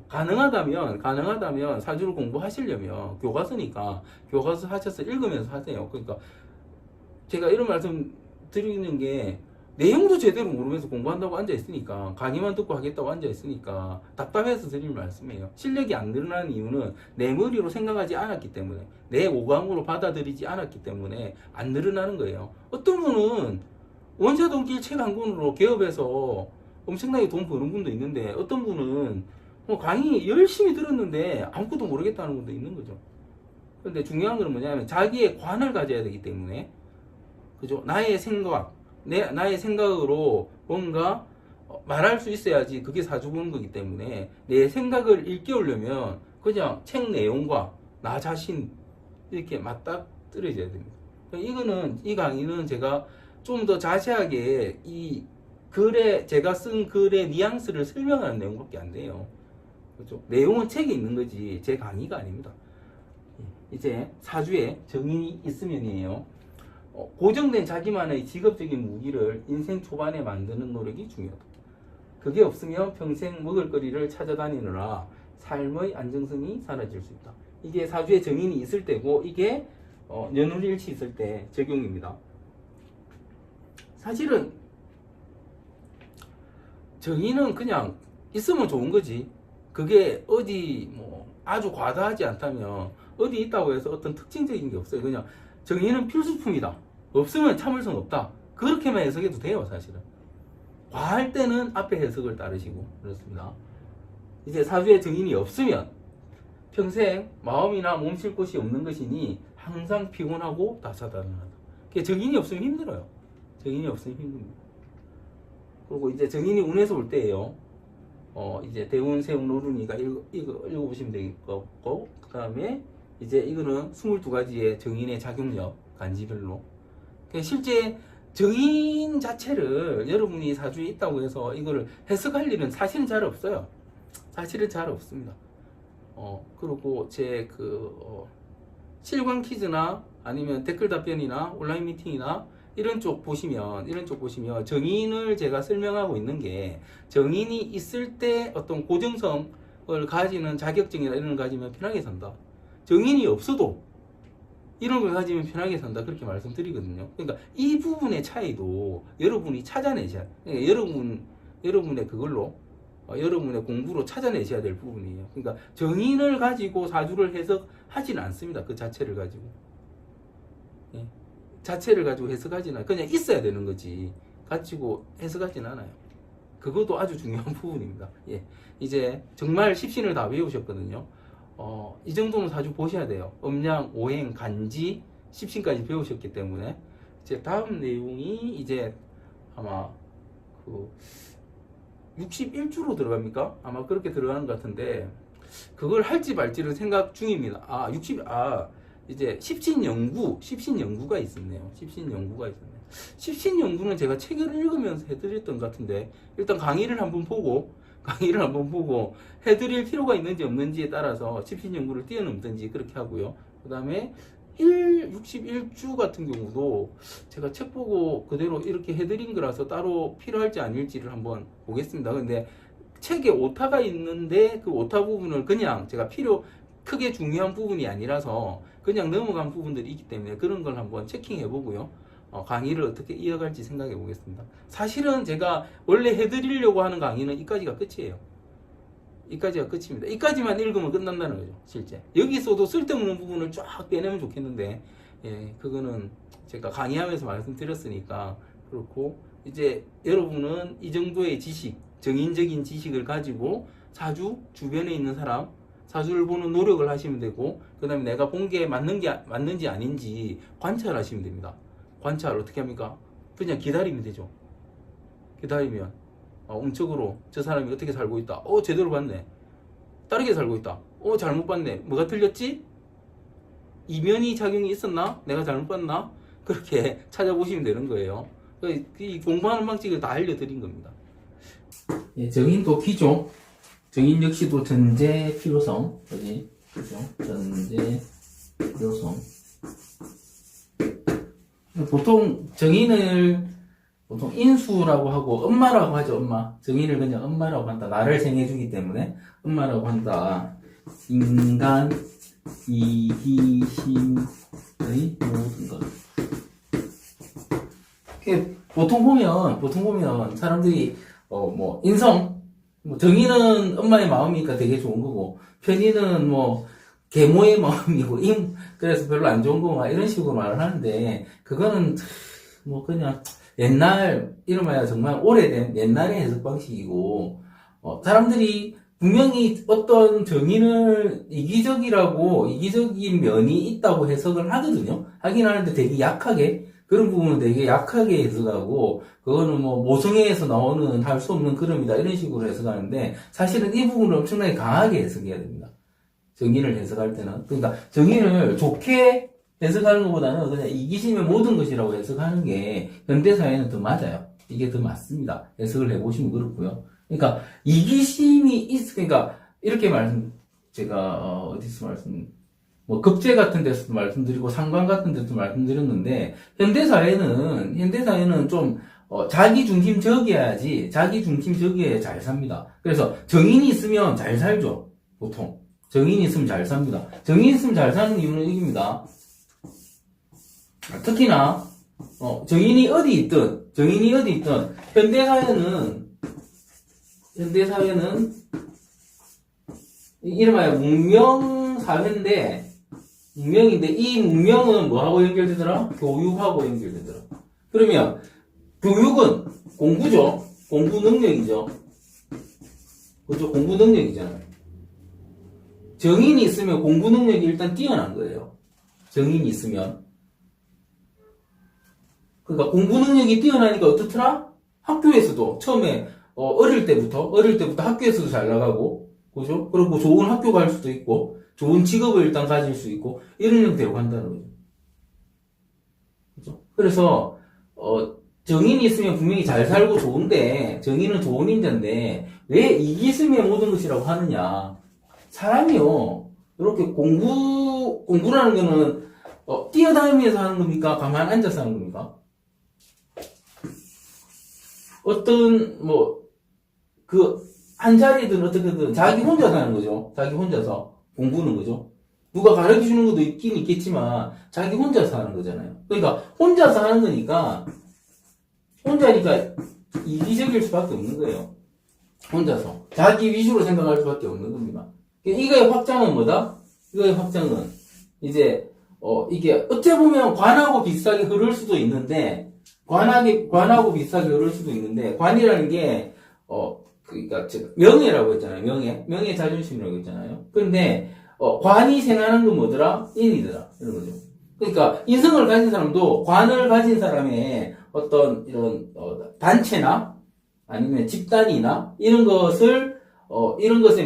가능하다면 사주를 공부하시려면 교과서니까 교과서 하셔서 읽으면서 하세요. 그러니까 제가 이런 말씀 드리는 게 내용도 제대로 모르면서 공부한다고 앉아있으니까 강의만 듣고 하겠다고 앉아있으니까 답답해서 드리는 말씀이에요. 실력이 안 늘어나는 이유는 내 머리로 생각하지 않았기 때문에 내 오감으로 받아들이지 않았기 때문에 안 늘어나는 거예요. 어떤 분은 원자동길 책 한 권으로 개업해서 엄청나게 돈 버는 분도 있는데 어떤 분은 강의 열심히 들었는데 아무것도 모르겠다는 분도 있는 거죠. 근데 중요한 건 뭐냐면 자기의 관을 가져야 되기 때문에 그죠? 나의 생각으로 뭔가 말할 수 있어야지 그게 사주 보는 거기 때문에 내 생각을 일깨우려면 그냥 책 내용과 나 자신 이렇게 맞닥뜨려져야 됩니다. 이 강의는 제가 좀 더 자세하게 제가 쓴 글의 뉘앙스를 설명하는 내용밖에 안 돼요. 그렇죠? 내용은 책에 있는 거지 제 강의가 아닙니다. 이제 사주에 정인이 있으면이에요. 고정된 자기만의 직업적인 무기를 인생 초반에 만드는 노력이 중요하다. 그게 없으면 평생 먹을거리를 찾아다니느라 삶의 안정성이 사라질 수 있다. 이게 사주에 정인이 있을 때고 이게 연운일치 있을 때 적용입니다. 사실은 정인은 그냥 있으면 좋은 거지. 그게 어디 아주 과다하지 않다면 어디 있다고 해서 어떤 특징적인 게 없어요. 그냥 정의는 필수품이다. 없으면 참을성 없다. 그렇게만 해석해도 돼요, 사실은. 과할 때는 앞에 해석을 따르시고 그렇습니다. 이제 사주에 정인이 없으면 평생 마음이나 몸 쉴 곳이 없는 것이니 항상 피곤하고 다사다난하다. 정인이 없으면 힘들어요. 정인이 없으면 힘듭니다. 그리고 이제 정인이 운에서 올 때예요. 이제 대운, 세운, 오run이가 이거 읽어보시면 되겠고, 그 다음에 이제 이거는 22가지의 정인의 작용력, 간지별로. 실제 정인 자체를 여러분이 사주에 있다고 해서 이걸 해석할 일은 사실은 잘 없어요. 사실은 잘 없습니다. 그리고 제 실광 퀴즈나 아니면 댓글 답변이나 온라인 미팅이나 이런 쪽 보시면 정인을 제가 설명하고 있는 게 정인이 있을 때 어떤 고정성을 가지는 자격증이나 이런 걸 가지면 편하게 산다. 정인이 없어도 이런 걸 가지면 편하게 산다. 그렇게 말씀드리거든요. 그러니까 이 부분의 차이도 여러분이 찾아내셔야 돼요. 그러니까 여러분의 그걸로 여러분의 공부로 찾아내셔야 될 부분이에요. 그러니까 정인을 가지고 사주를 해석하지는 않습니다. 그 자체를 가지고. 예. 자체를 가지고 해석하지는 않아요. 그냥 있어야 되는 거지 가지고 해석하지는 않아요. 그것도 아주 중요한 부분입니다. 예. 이제 정말 십신을 다 외우셨거든요. 이 정도는 사주 보셔야 돼요. 음양, 오행, 간지, 십신까지 배우셨기 때문에 이제 다음 내용이 이제 아마 61주로 들어갑니까? 아마 그렇게 들어가는 것 같은데 그걸 할지 말지를 생각 중입니다. 이제 십신연구가 있었네요. 십신연구는 제가 책을 읽으면서 해드렸던 것 같은데 일단 강의를 한번 보고 해드릴 필요가 있는지 없는지에 따라서 십신연구를 뛰어넘든지 그렇게 하고요. 그 다음에 61주 같은 경우도 제가 책 보고 그대로 이렇게 해드린 거라서 따로 필요할지 아닐지를 한번 보겠습니다. 근데 책에 오타가 있는데 그 오타 부분을 그냥 제가 크게 중요한 부분이 아니라서 그냥 넘어간 부분들이 있기 때문에 그런 걸 한번 체킹해 보고요. 강의를 어떻게 이어갈지 생각해 보겠습니다. 사실은 제가 원래 해드리려고 하는 강의는 이까지가 끝이에요. 이까지가 끝입니다. 이까지만 읽으면 끝난다는 거죠, 실제. 여기서도 쓸데없는 부분을 쫙 빼내면 좋겠는데, 예, 그거는 제가 강의하면서 말씀드렸으니까 그렇고, 이제 여러분은 이 정도의 지식, 정인적인 지식을 가지고 사주 주변에 있는 사람, 사주를 보는 노력을 하시면 되고, 그 다음에 내가 본 게 맞는지 아닌지 관찰하시면 됩니다. 관찰 어떻게 합니까? 그냥 기다리면 되죠. 기다리면 음적으로 저 사람이 어떻게 살고 있다. 제대로 봤네. 다르게 살고 있다. 잘못 봤네. 뭐가 틀렸지? 이면이 작용이 있었나? 내가 잘못 봤나? 그렇게 찾아보시면 되는 거예요. 이 공부하는 방식을 다 알려드린 겁니다. 예, 정인도 기종. 정인 역시도 전제 필요성. 그지? 그죠? 전제 필요성. 보통 정인을 보통 인수라고 하고 엄마라고 하죠. 엄마. 정인을 그냥 엄마라고 한다. 나를 생해주기 때문에 엄마라고 한다. 인간 이기심의 모든 것. 보통 보면 사람들이 인성, 정의는 엄마의 마음이니까 되게 좋은 거고, 편의는 계모의 마음이고, 그래서 별로 안 좋은 거고, 이런 식으로 말을 하는데, 그거는 그냥 이름하여 정말 오래된 옛날의 해석 방식이고, 사람들이 분명히 어떤 정의를 이기적인 면이 있다고 해석을 하거든요. 하긴 하는데 되게 약하게, 그런 부분은 되게 약하게 해석하고, 그거는 모성애에서 나오는 할 수 없는 그름이다, 이런 식으로 해석하는데, 사실은 이 부분을 엄청나게 강하게 해석해야 됩니다. 정의를 해석할 때는. 그러니까 정의를 좋게 해석하는 것보다는 그냥 이기심의 모든 것이라고 해석하는 게 현대사회는 더 맞아요. 이게 더 맞습니다. 해석을 해보시면 그렇고요. 그러니까 그러니까 이렇게 제가 어디서 급제 같은 데서도 말씀드리고 상관 같은 데서도 말씀드렸는데, 현대사회는 좀 자기 중심적이어야지, 자기 중심적이어야 잘 삽니다. 그래서 정인이 있으면 잘 살죠. 보통 정인이 있으면 잘 삽니다. 정인이 있으면 잘 사는 이유는 이겁니다. 특히나 정인이 어디 있든 현대사회는 이름하여 문명사회인데, 이 문명은 뭐하고 연결되더라? 교육하고 연결되더라. 그러면 교육은 공부죠. 공부 능력이죠. 그렇죠? 공부 능력이잖아요. 정인이 있으면 공부 능력이 일단 뛰어난 거예요. 정인이 있으면. 그러니까 공부 능력이 뛰어나니까 어떻더라? 학교에서도 처음에 어릴 때부터 학교에서도 잘 나가고, 그죠? 그리고 좋은 학교 갈 수도 있고, 좋은 직업을 일단 가질 수 있고, 이런 형태로 간다는 거죠. 그죠? 그래서 정인이 있으면 분명히 잘 살고 좋은데, 정인은 좋은 인자인데 왜 이기심의 모든 것이라고 하느냐? 사람이요, 이렇게 공부라는 거는 뛰어다니면서 하는 겁니까? 가만 앉아서 하는 겁니까? 한 자리든 어떻게든 자기 혼자서 하는 거죠. 자기 혼자서 공부는 거죠. 누가 가르쳐 주는 것도 있긴 있겠지만 자기 혼자서 하는 거잖아요. 그러니까 혼자서 하는 거니까 이기적일 수밖에 없는 거예요. 혼자서 자기 위주로 생각할 수밖에 없는 겁니다. 이거의 확장은 뭐다? 이거의 확장은 이제 이게 어찌 보면 관하고 비슷하게 흐를 수도 있는데, 관하고 비슷하게 흐를 수도 있는데, 관이라는 게 그러니까 명예라고 했잖아요. 명예 자존심이라고 했잖아요. 그런데 관이 생각하는 건 뭐더라? 인이더라, 이런 거죠. 그러니까 인성을 가진 사람도 관을 가진 사람의 어떤 이런 단체나 아니면 집단이나 이런 것의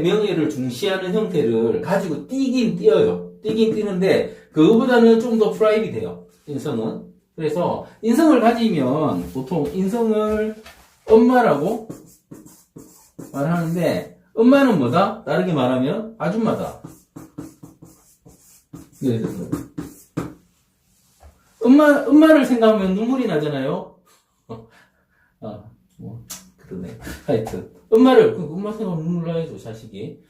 명예를 중시하는 형태를 가지고 뛰긴 뛰는데 그거보다는 좀 더 프라이빗해요, 인성은. 그래서 인성을 가지면 보통 인성을 엄마라고 말하는데, 엄마는 뭐다? 다르게 말하면 아줌마다. 엄마를 생각하면 눈물이 나잖아요. 그러네. 하여튼 엄마 생각하면 눈물 나야죠, 자식이.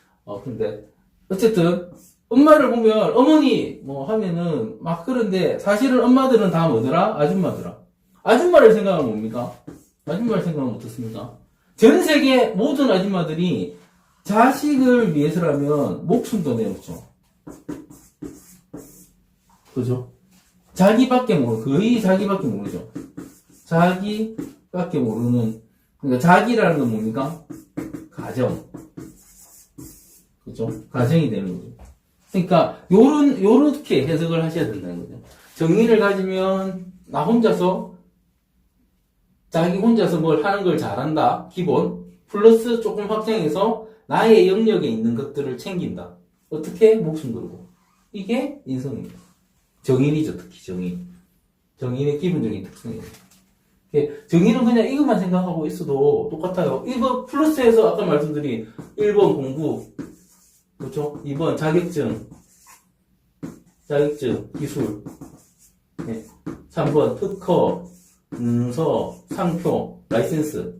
근데 어쨌든 엄마를 보면 어머니 하면은 그런데 사실은 엄마들은 다 뭐더라? 아줌마더라. 아줌마를 생각하면 뭡니까? 아줌마를 생각하면 어떻습니까? 전 세계 모든 아줌마들이 자식을 위해서라면 목숨도 내놓죠. 그죠? 자기밖에 거의 자기밖에 모르죠. 자기밖에 모르는, 그러니까 자기라는 건 뭡니까? 가정. 그죠? 가정이 되는 거죠. 그러니까, 요렇게 해석을 하셔야 된다는 거죠. 정의를 가지면, 자기 혼자서 뭘 하는 걸 잘한다. 기본. 플러스 조금 확장해서, 나의 영역에 있는 것들을 챙긴다. 어떻게? 목숨 걸고. 이게 인성입니다. 정인이죠, 특히 정인. 정인의 기본적인 특성이에요. 정인은 그냥 이것만 생각하고 있어도 똑같아요. 이거 플러스해서 아까 말씀드린 1번 공부, 그렇죠? 2번 자격증, 기술, 네. 3번 특허, 문서, 상표, 라이센스,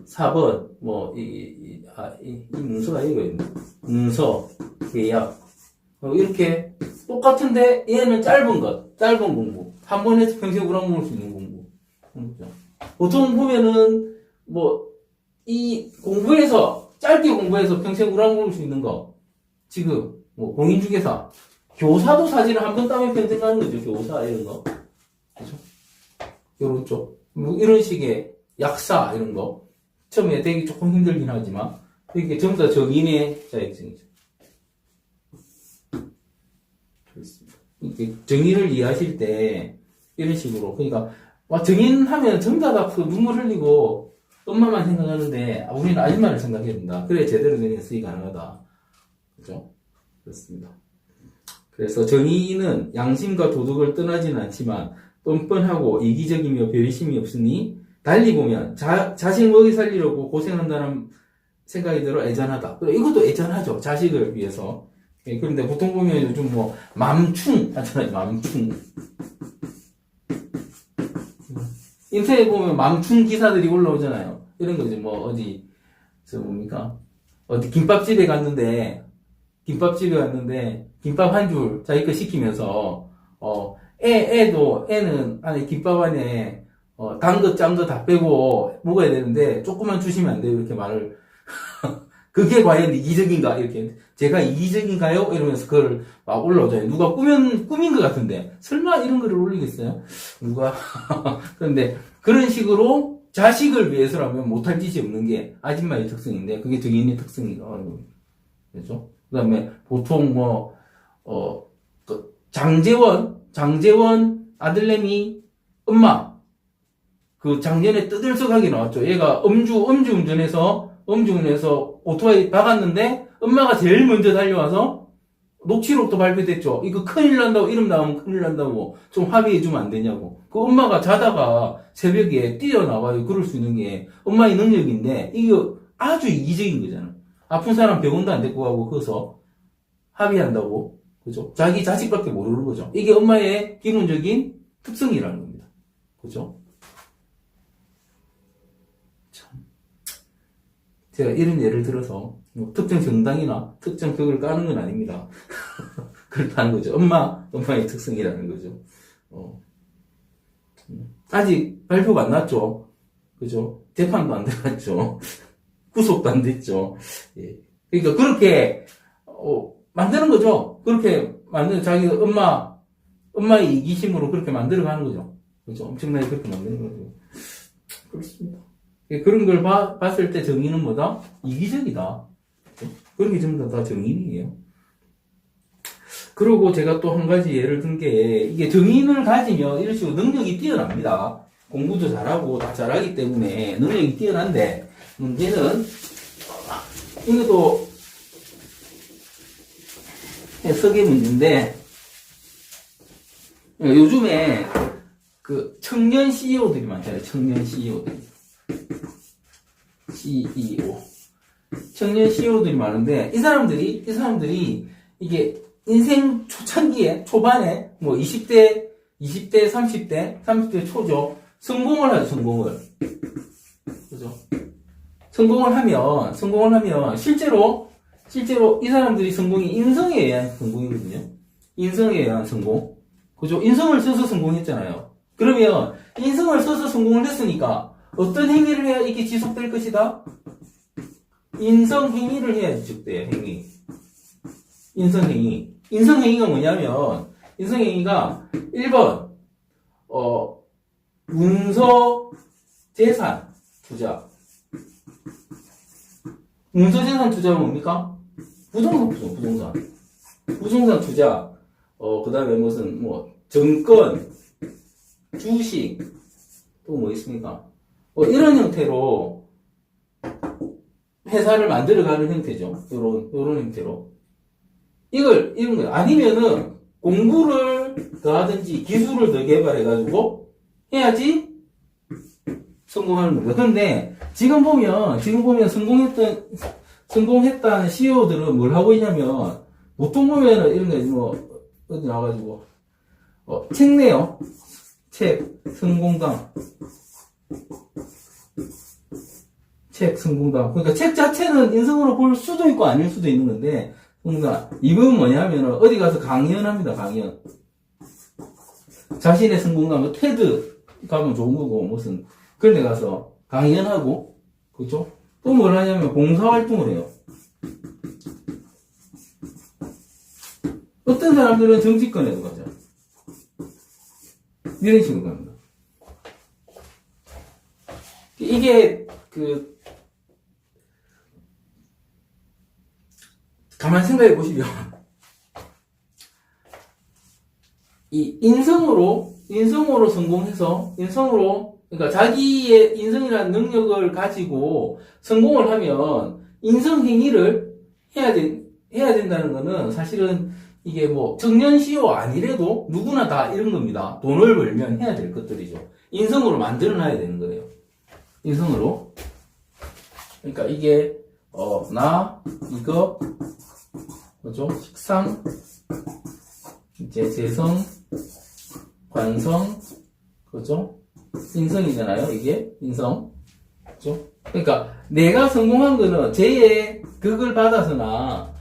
4번 이 문서가 이거 있네. 문서, 계약, 이렇게 똑같은데 얘는 짧은 공부. 한 번 해서 평생 우락먹을 수 있는 공부. 그렇죠? 보통 보면은 이 공부해서 짧게 공부해서 평생 우락먹을 수 있는 거. 지금 공인중개사, 교사도 사실은 한 번 따면 평생 가는 거죠. 교사 이런 거. 그렇죠? 요런 쪽. 이런 식의 약사 이런 거. 처음에 되게 조금 힘들긴 하지만 이게 전부 다 정인의 자격증이죠. 정의를 이해하실 때 이런 식으로, 그러니까 정의하면 전부 다 그 눈물 흘리고 엄마만 생각하는데 우리는 아줌마를 생각해야 된다. 그래 제대로 된 해석이 가능하다. 그죠? 그렇습니다. 그래서 정의는 양심과 도덕을 떠나지는 않지만 뻔뻔하고 이기적이며 배려심이 없으니 달리 보면 자식 먹이 살리려고 고생한다는 생각이 들어 애잔하다. 이것도 애잔하죠. 자식을 위해서. 그런데 보통 보면 요즘 맘충 하잖아요. 맘충. 인터넷 보면 맘충 기사들이 올라오잖아요. 이런 거죠. 어디 김밥집에 갔는데 김밥 한 줄 자기 거 시키면서 애는 안에 김밥 안에 단 거 짠 거 다 빼고 먹어야 되는데 조금만 주시면 안 돼요. 이렇게 말을. 그게 과연 이기적인가? 이렇게. 제가 이기적인가요? 이러면서 그걸 막 올라오잖아요. 누가 꾸민 것 같은데. 설마 이런 거를 올리겠어요? 누가. 그런데 그런 식으로 자식을 위해서라면 못할 짓이 없는 게 아줌마의 특성인데, 그게 정인의 특성이다. 그렇죠? 그 다음에 보통 장재원 아들내미 엄마. 그 작년에 뜨들썩하게 나왔죠. 얘가 음주 운전해서 오토바이 박았는데 엄마가 제일 먼저 달려와서 녹취록도 발표됐죠. 이거 큰일 난다고, 이름 나오면 큰일 난다고 좀 합의해주면 안 되냐고. 그 엄마가 자다가 새벽에 뛰어나와요. 그럴 수 있는 게 엄마의 능력인데 이거 아주 이기적인 거잖아. 아픈 사람 병원도 안 데리고 가고 거기서 합의한다고. 그죠? 자기 자식밖에 모르는 거죠. 이게 엄마의 기본적인 특성이라는 겁니다. 그죠? 제가 이런 예를 들어서 특정 정당이나 특정 벽을 까는 건 아닙니다. 그렇다는 거죠. 엄마의 특성이라는 거죠. 아직 발표가 안 났죠. 그죠? 재판도 안 들어갔죠. 구속도 안 됐죠. 예. 그러니까 그렇게 만드는 거죠. 그렇게 자기 엄마의 이기심으로 그렇게 만들어가는 거죠. 그죠? 엄청나게 그렇게 만드는 거죠. 그렇습니다. 그런 걸 봤을 때 정의는 뭐다? 이기적이다. 그런 게 전부 다 정의이에요. 그리고 제가 또 한 가지 예를 든 게, 이게 정의를 가지면 이런 식으로 능력이 뛰어납니다. 공부도 잘하고 다 잘하기 때문에 능력이 뛰어난데, 문제는, 이것도 해석의 문제인데, 요즘에 그 청년 CEO들이 많잖아요. 청년 CEO들이. 청년 CEO들이 많은데, 이 사람들이 이게 인생 초반에 20대, 30대 초죠. 성공을 하죠, 성공을. 그죠? 성공을 하면 실제로 이 사람들이 성공이 인성에 의한 성공이거든요. 인성에 의한 성공. 그죠? 인성을 써서 성공했잖아요. 그러면 인성을 써서 성공을 했으니까 어떤 행위를 해야 이게 지속될 것이다? 인성행위를 해야지 적대, 행위. 인성행위. 인성행위가 뭐냐면, 인성행위가 1번, 문서 재산 투자. 문서 재산 투자가 뭡니까? 부동산. 부동산 투자. 그 다음에 무슨, 증권, 주식, 또 뭐 있습니까? 이런 형태로 회사를 만들어가는 형태죠. 요런 형태로. 이런 거. 아니면은 공부를 더 하든지 기술을 더 개발해가지고 해야지 성공하는 겁니다. 근데 지금 보면 성공했다는 CEO들은 뭘 하고 있냐면 보통 보면은 이런 거 어디 나와가지고 책 내요. 책 성공담. 그러니까 책 자체는 인성으로 볼 수도 있고 아닐 수도 있는 건데, 그러니까 이건 뭐냐면 어디 가서 강연합니다. 강연. 자신의 성공담, 테드 가면 좋은 거고 무슨 그런 데 가서 강연하고, 그죠? 또 뭘 하냐면 봉사활동을 해요. 어떤 사람들은 정치권에도 가죠. 이런 식으로 갑니다. 이게 가만 생각해 보시면 이 인성으로 성공해서 그러니까 자기의 인성이라는 능력을 가지고 성공을 하면 인성행위를 해야 된다는 거는 사실은 이게 청년 CEO 아니래도 누구나 다 이런 겁니다. 돈을 벌면 해야 될 것들이죠. 인성으로 만들어놔야 되는 거예요. 인성으로. 그러니까 이게 이거 뭐죠? 식상, 이제 재성, 관성, 그죠? 인성이잖아요. 이게 인성, 그죠? 그러니까 내가 성공한 거는 쟤의 극을 받아서나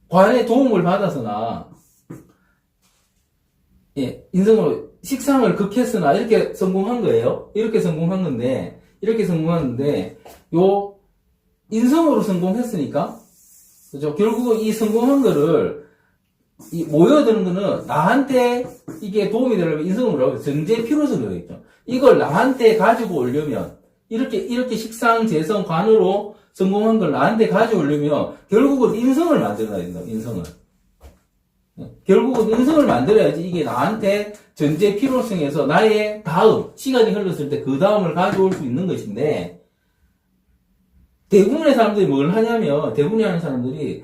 관의 도움을 받아서나, 인성으로 식상을 극했으나 이렇게 성공한 거예요. 이렇게 성공했는데 요 인성으로 성공했으니까, 그죠? 결국은 이 성공한 거를 모여드는 거는 나한테 이게 도움이 되려면 인성으로 하고 정제 필요성이 있죠. 이걸 나한테 가지고 오려면 이렇게 식상, 재성, 관으로 성공한 걸 나한테 가져오려면 결국은 인성을 만들어야 된다. 인성을. 결국은 인성을 만들어야지 이게 나한테 전제 필요성에서 나의 다음 시간이 흘렀을 때 그 다음을 가져올 수 있는 것인데, 대부분의 사람들이 뭘 하냐면 대부분이 하는 사람들이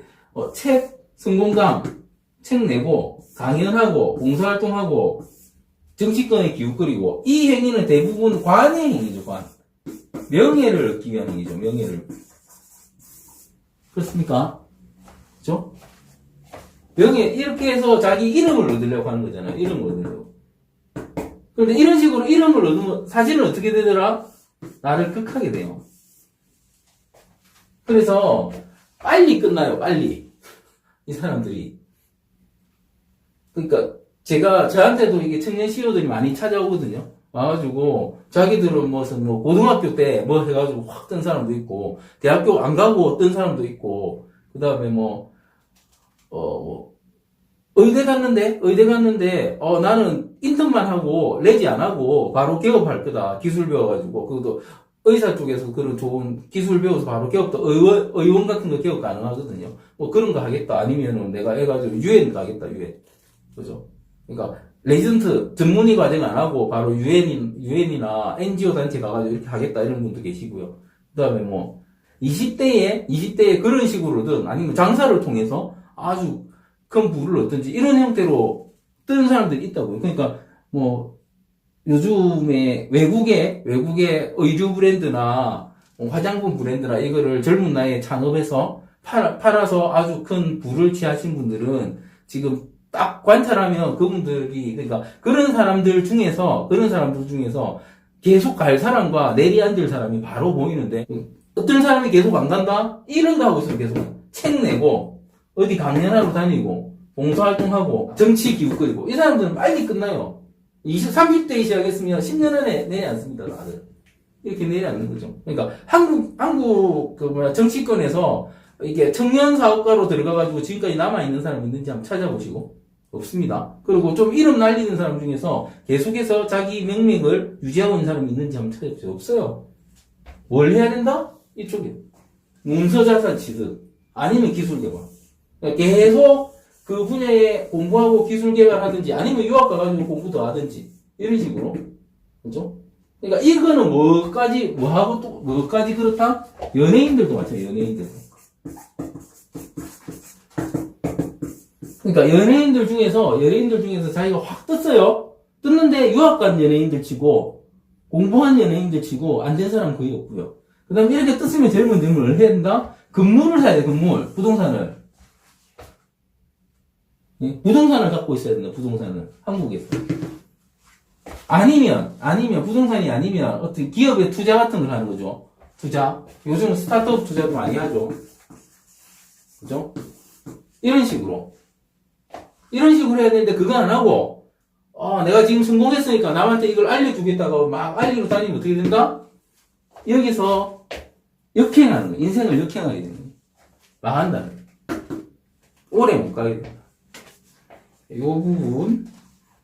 책 성공담 책 내고 강연하고 봉사활동하고 정치권에 기웃거리고, 이 행위는 대부분 관의 행위죠. 관. 명예를 얻기 위한 행위죠. 명예를. 그렇습니까? 그죠? 명예, 이렇게 해서 자기 이름을 얻으려고 하는 거잖아요. 이름을 얻으려고. 그런데 이런 식으로 이름을 얻으면 사실은 어떻게 되더라? 나를 극하게 돼요. 그래서 빨리 끝나요. 빨리. 이 사람들이. 그러니까 저한테도 이게 청년 CEO들이 많이 찾아오거든요. 와가지고 자기들은 무슨 고등학교 때 해가지고 확 뜬 사람도 있고, 대학교 안 가고 뜬 사람도 있고, 그 다음에 의대 갔는데 나는 인턴만 하고 레지 안 하고 바로 개업할 거다. 기술 배워가지고. 그것도 의사 쪽에서 그런 좋은 기술 배워서 바로 개업도 의원 같은 거 개업 가능하거든요. 그런 거 하겠다. 아니면은 내가 해가지고 유엔 가겠다. 유엔. 그죠? 그러니까 레지던트 전문의 과정 안 하고 바로 유엔이나 NGO 단체 가가지고 이렇게 하겠다. 이런 분도 계시고요. 그 다음에 20대에 그런 식으로든 아니면 장사를 통해서 아주 큰 부를 얻든지 이런 형태로 뜨는 사람들이 있다고요. 그러니까 요즘에 외국의 의류 브랜드나 화장품 브랜드나 이거를 젊은 나이에 창업해서 팔아서 아주 큰 부를 취하신 분들은 지금 딱 관찰하면 그러니까 그런 사람들 중에서 계속 갈 사람과 내리앉을 사람이 바로 보이는데, 어떤 사람이 계속 안 간다? 이런 거 하고 있으면 계속 책 내고 어디 강연하러 다니고 봉사활동하고 정치 기웃거리고, 이 사람들은 빨리 끝나요. 30대에 시작했으면 10년 안에 내지 않습니다. 다들. 이렇게 내려앉는 거죠. 그러니까 한국 정치권에서 이게 청년 사업가로 들어가가지고 지금까지 남아있는 사람 있는지 한번 찾아보시고. 없습니다. 그리고 좀 이름 날리는 사람 중에서 계속해서 자기 명맥을 유지하고 있는 사람이 있는지 한번 찾아보세요. 없어요. 뭘 해야 된다? 이쪽에. 문서자산 취득. 아니면 기술 개발. 그러니까 계속 그 분야에 공부하고 기술 개발하든지 아니면 유학 가가지고 공부 더 하든지. 이런 식으로. 그죠? 그러니까 이거는 뭐하고 또, 뭐까지 그렇다? 연예인들도 마찬가지예요, 연예인들. 그러니까 연예인들 중에서 자기가 확 떴어요. 떴는데 유학 간 연예인들 치고, 공부한 연예인들 치고, 안 된 사람 거의 없고요. 그 다음에 이렇게 떴으면 젊은 뭘 해야 된다? 건물을 사야 돼, 건물. 부동산을. 예? 부동산을 갖고 있어야 된다, 부동산을. 한국에서. 아니면, 부동산이 아니면, 어떤 기업의 투자 같은 걸 하는 거죠. 투자. 요즘 스타트업 투자도 많이 하죠. 그죠? 이런 식으로 해야 되는데, 그거 안 하고, 내가 지금 성공했으니까 남한테 이걸 알려주겠다고 막 알리러 다니면 어떻게 된다? 여기서 역행하는 거야. 인생을 역행하게 되는 거야. 망한다는 거야. 오래 못 가게 된다. 이 부분.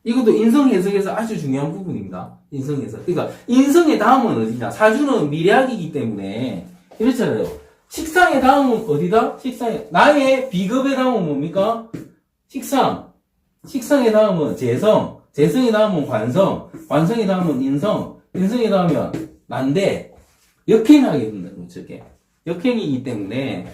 이것도 인성 해석에서 아주 중요한 부분입니다. 인성 해석. 그러니까, 인성의 다음은 어디냐? 사주는 미래학이기 때문에, 이렇잖아요. 식상의 다음은 어디다? 나의 비겁의 다음은 뭡니까? 식상의 다음은 재성. 재성의 다음은 관성. 관성의 다음은 인성. 인성의 다음은 난데, 역행하게 된다는 거죠, 저게. 역행이기 때문에,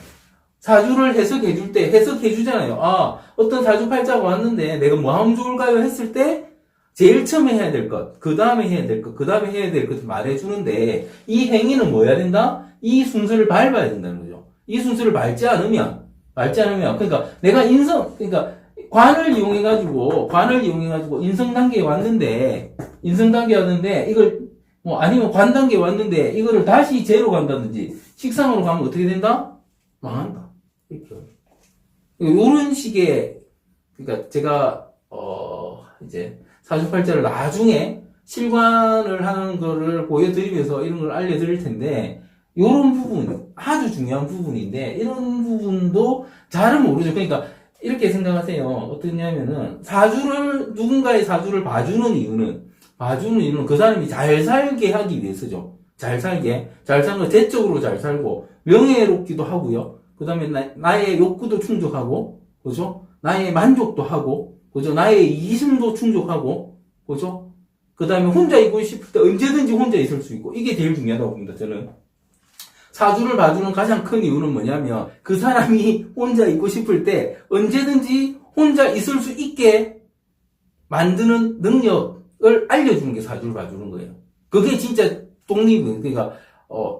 사주를 해석해줄 때 해석해주잖아요. 어떤 사주팔자가 왔는데 내가 뭐 하면 좋을까요? 했을 때 제일 처음에 해야 될 것, 그 다음에 해야 될 것, 그 다음에 해야 될 것을 말해주는데 이 행위는 뭐 해야 된다? 이 순서를 밟아야 된다는 거죠. 이 순서를 밟지 않으면 그러니까 내가 그러니까 관을 이용해가지고 인성 단계에 왔는데 이걸 아니면 관 단계에 왔는데 이거를 다시 제로 간다든지 식상으로 가면 어떻게 된다? 망한다. 이렇게. 이런 식의, 그러니까 제가, 이제, 사주팔자를 나중에 실관을 하는 거를 보여드리면서 이런 걸 알려드릴 텐데, 이런 부분, 아주 중요한 부분인데, 이런 부분도 잘은 모르죠. 그러니까, 이렇게 생각하세요. 어떠냐면은, 누군가의 사주를 봐주는 이유는 그 사람이 잘 살게 하기 위해서죠. 잘 살게. 잘 사는 거, 재적으로 잘 살고, 명예롭기도 하고요. 그 다음에 나의 욕구도 충족하고, 그죠? 나의 만족도 하고, 그죠? 나의 이심도 충족하고, 그죠? 그 다음에 혼자 있고 싶을 때 언제든지 혼자 있을 수 있고, 이게 제일 중요하다고 봅니다, 저는. 사주를 봐주는 가장 큰 이유는 뭐냐면, 그 사람이 혼자 있고 싶을 때 언제든지 혼자 있을 수 있게 만드는 능력을 알려주는 게 사주를 봐주는 거예요. 그게 진짜 그러니까,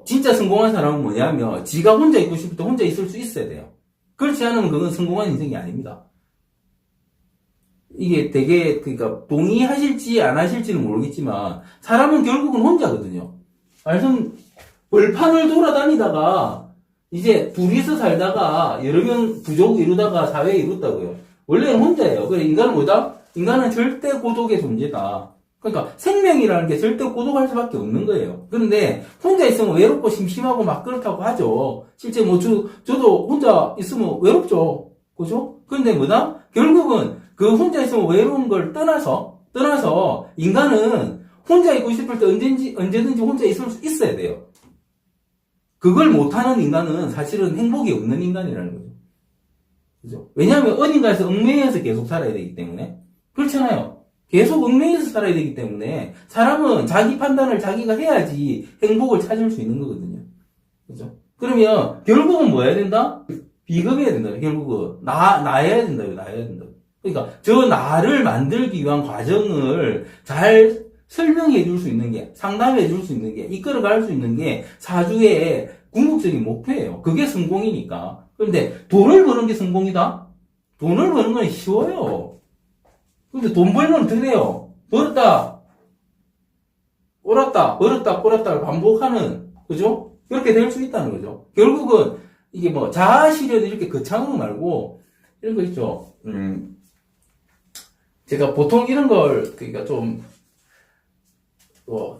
진짜 성공한 사람은 뭐냐면, 지가 혼자 있고 싶을 때 혼자 있을 수 있어야 돼요. 그렇지 않으면 그건 성공한 인생이 아닙니다. 이게 되게, 그러니까, 동의하실지 안 하실지는 모르겠지만, 사람은 결국은 혼자거든요. 벌판을 돌아다니다가, 이제 둘이서 살다가, 여러 명 부족 이루다가 사회 이뤘다고요. 원래는 혼자예요. 그래, 인간은 뭐다? 인간은 절대 고독의 존재다. 그러니까 생명이라는 게 절대 고독할 수밖에 없는 거예요. 그런데 혼자 있으면 외롭고 심심하고 막 그렇다고 하죠. 실제 저도 혼자 있으면 외롭죠. 그죠? 그런데 뭐다? 결국은 그 혼자 있으면 외로운 걸 떠나서 인간은 혼자 있고 싶을 때 언제든지 혼자 있을 수 있어야 돼요. 그걸 못하는 인간은 사실은 행복이 없는 인간이라는 거죠. 그죠? 왜냐하면 어딘가에서 얽매여서 계속 살아야 되기 때문에. 그렇잖아요. 계속 얽매여서 살아야 되기 때문에 사람은 자기 판단을 자기가 해야지 행복을 찾을 수 있는 거거든요. 그죠? 그러면 결국은 뭐 해야 된다? 비겁해야 된다. 결국은 나야 된다요. 나야 된다. 그러니까 저 나를 만들기 위한 과정을 잘 설명해 줄 수 있는 게, 상담해 줄 수 있는 게, 이끌어 갈 수 있는 게 사주의 궁극적인 목표예요. 그게 성공이니까. 그런데 돈을 버는 게 성공이다? 돈을 버는 건 쉬워요. 근데 돈 벌면 어떻게 돼요? 벌었다, 벌었다를 반복하는, 그죠? 그렇게 될 수 있다는 거죠. 결국은, 이게 자아 실현이 이렇게 거창한 거 말고, 이런 거 있죠. 제가 보통 이런 걸, 그러니까 좀,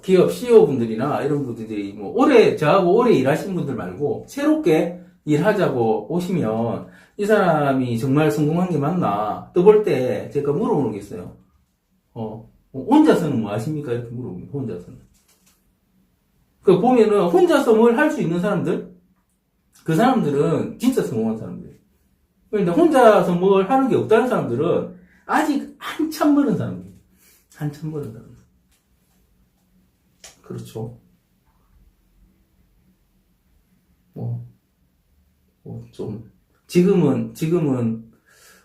기업 CEO분들이나 이런 분들이 뭐 저하고 오래 일하신 분들 말고 새롭게 일하자고 오시면 이 사람이 정말 성공한 게 맞나 떠볼 때 제가 물어보는 게 있어요. 혼자서는 뭐 하십니까? 이렇게 물어봅니다. 혼자서는. 그 보면은 혼자서 뭘 할 수 있는 사람들, 그 사람들은 진짜 성공한 사람들. 그런데 혼자서 뭘 하는 게 없다는 사람들은 아직 한참 멀은 사람들. 한참 멀은 사람들. 그렇죠. 좀, 지금은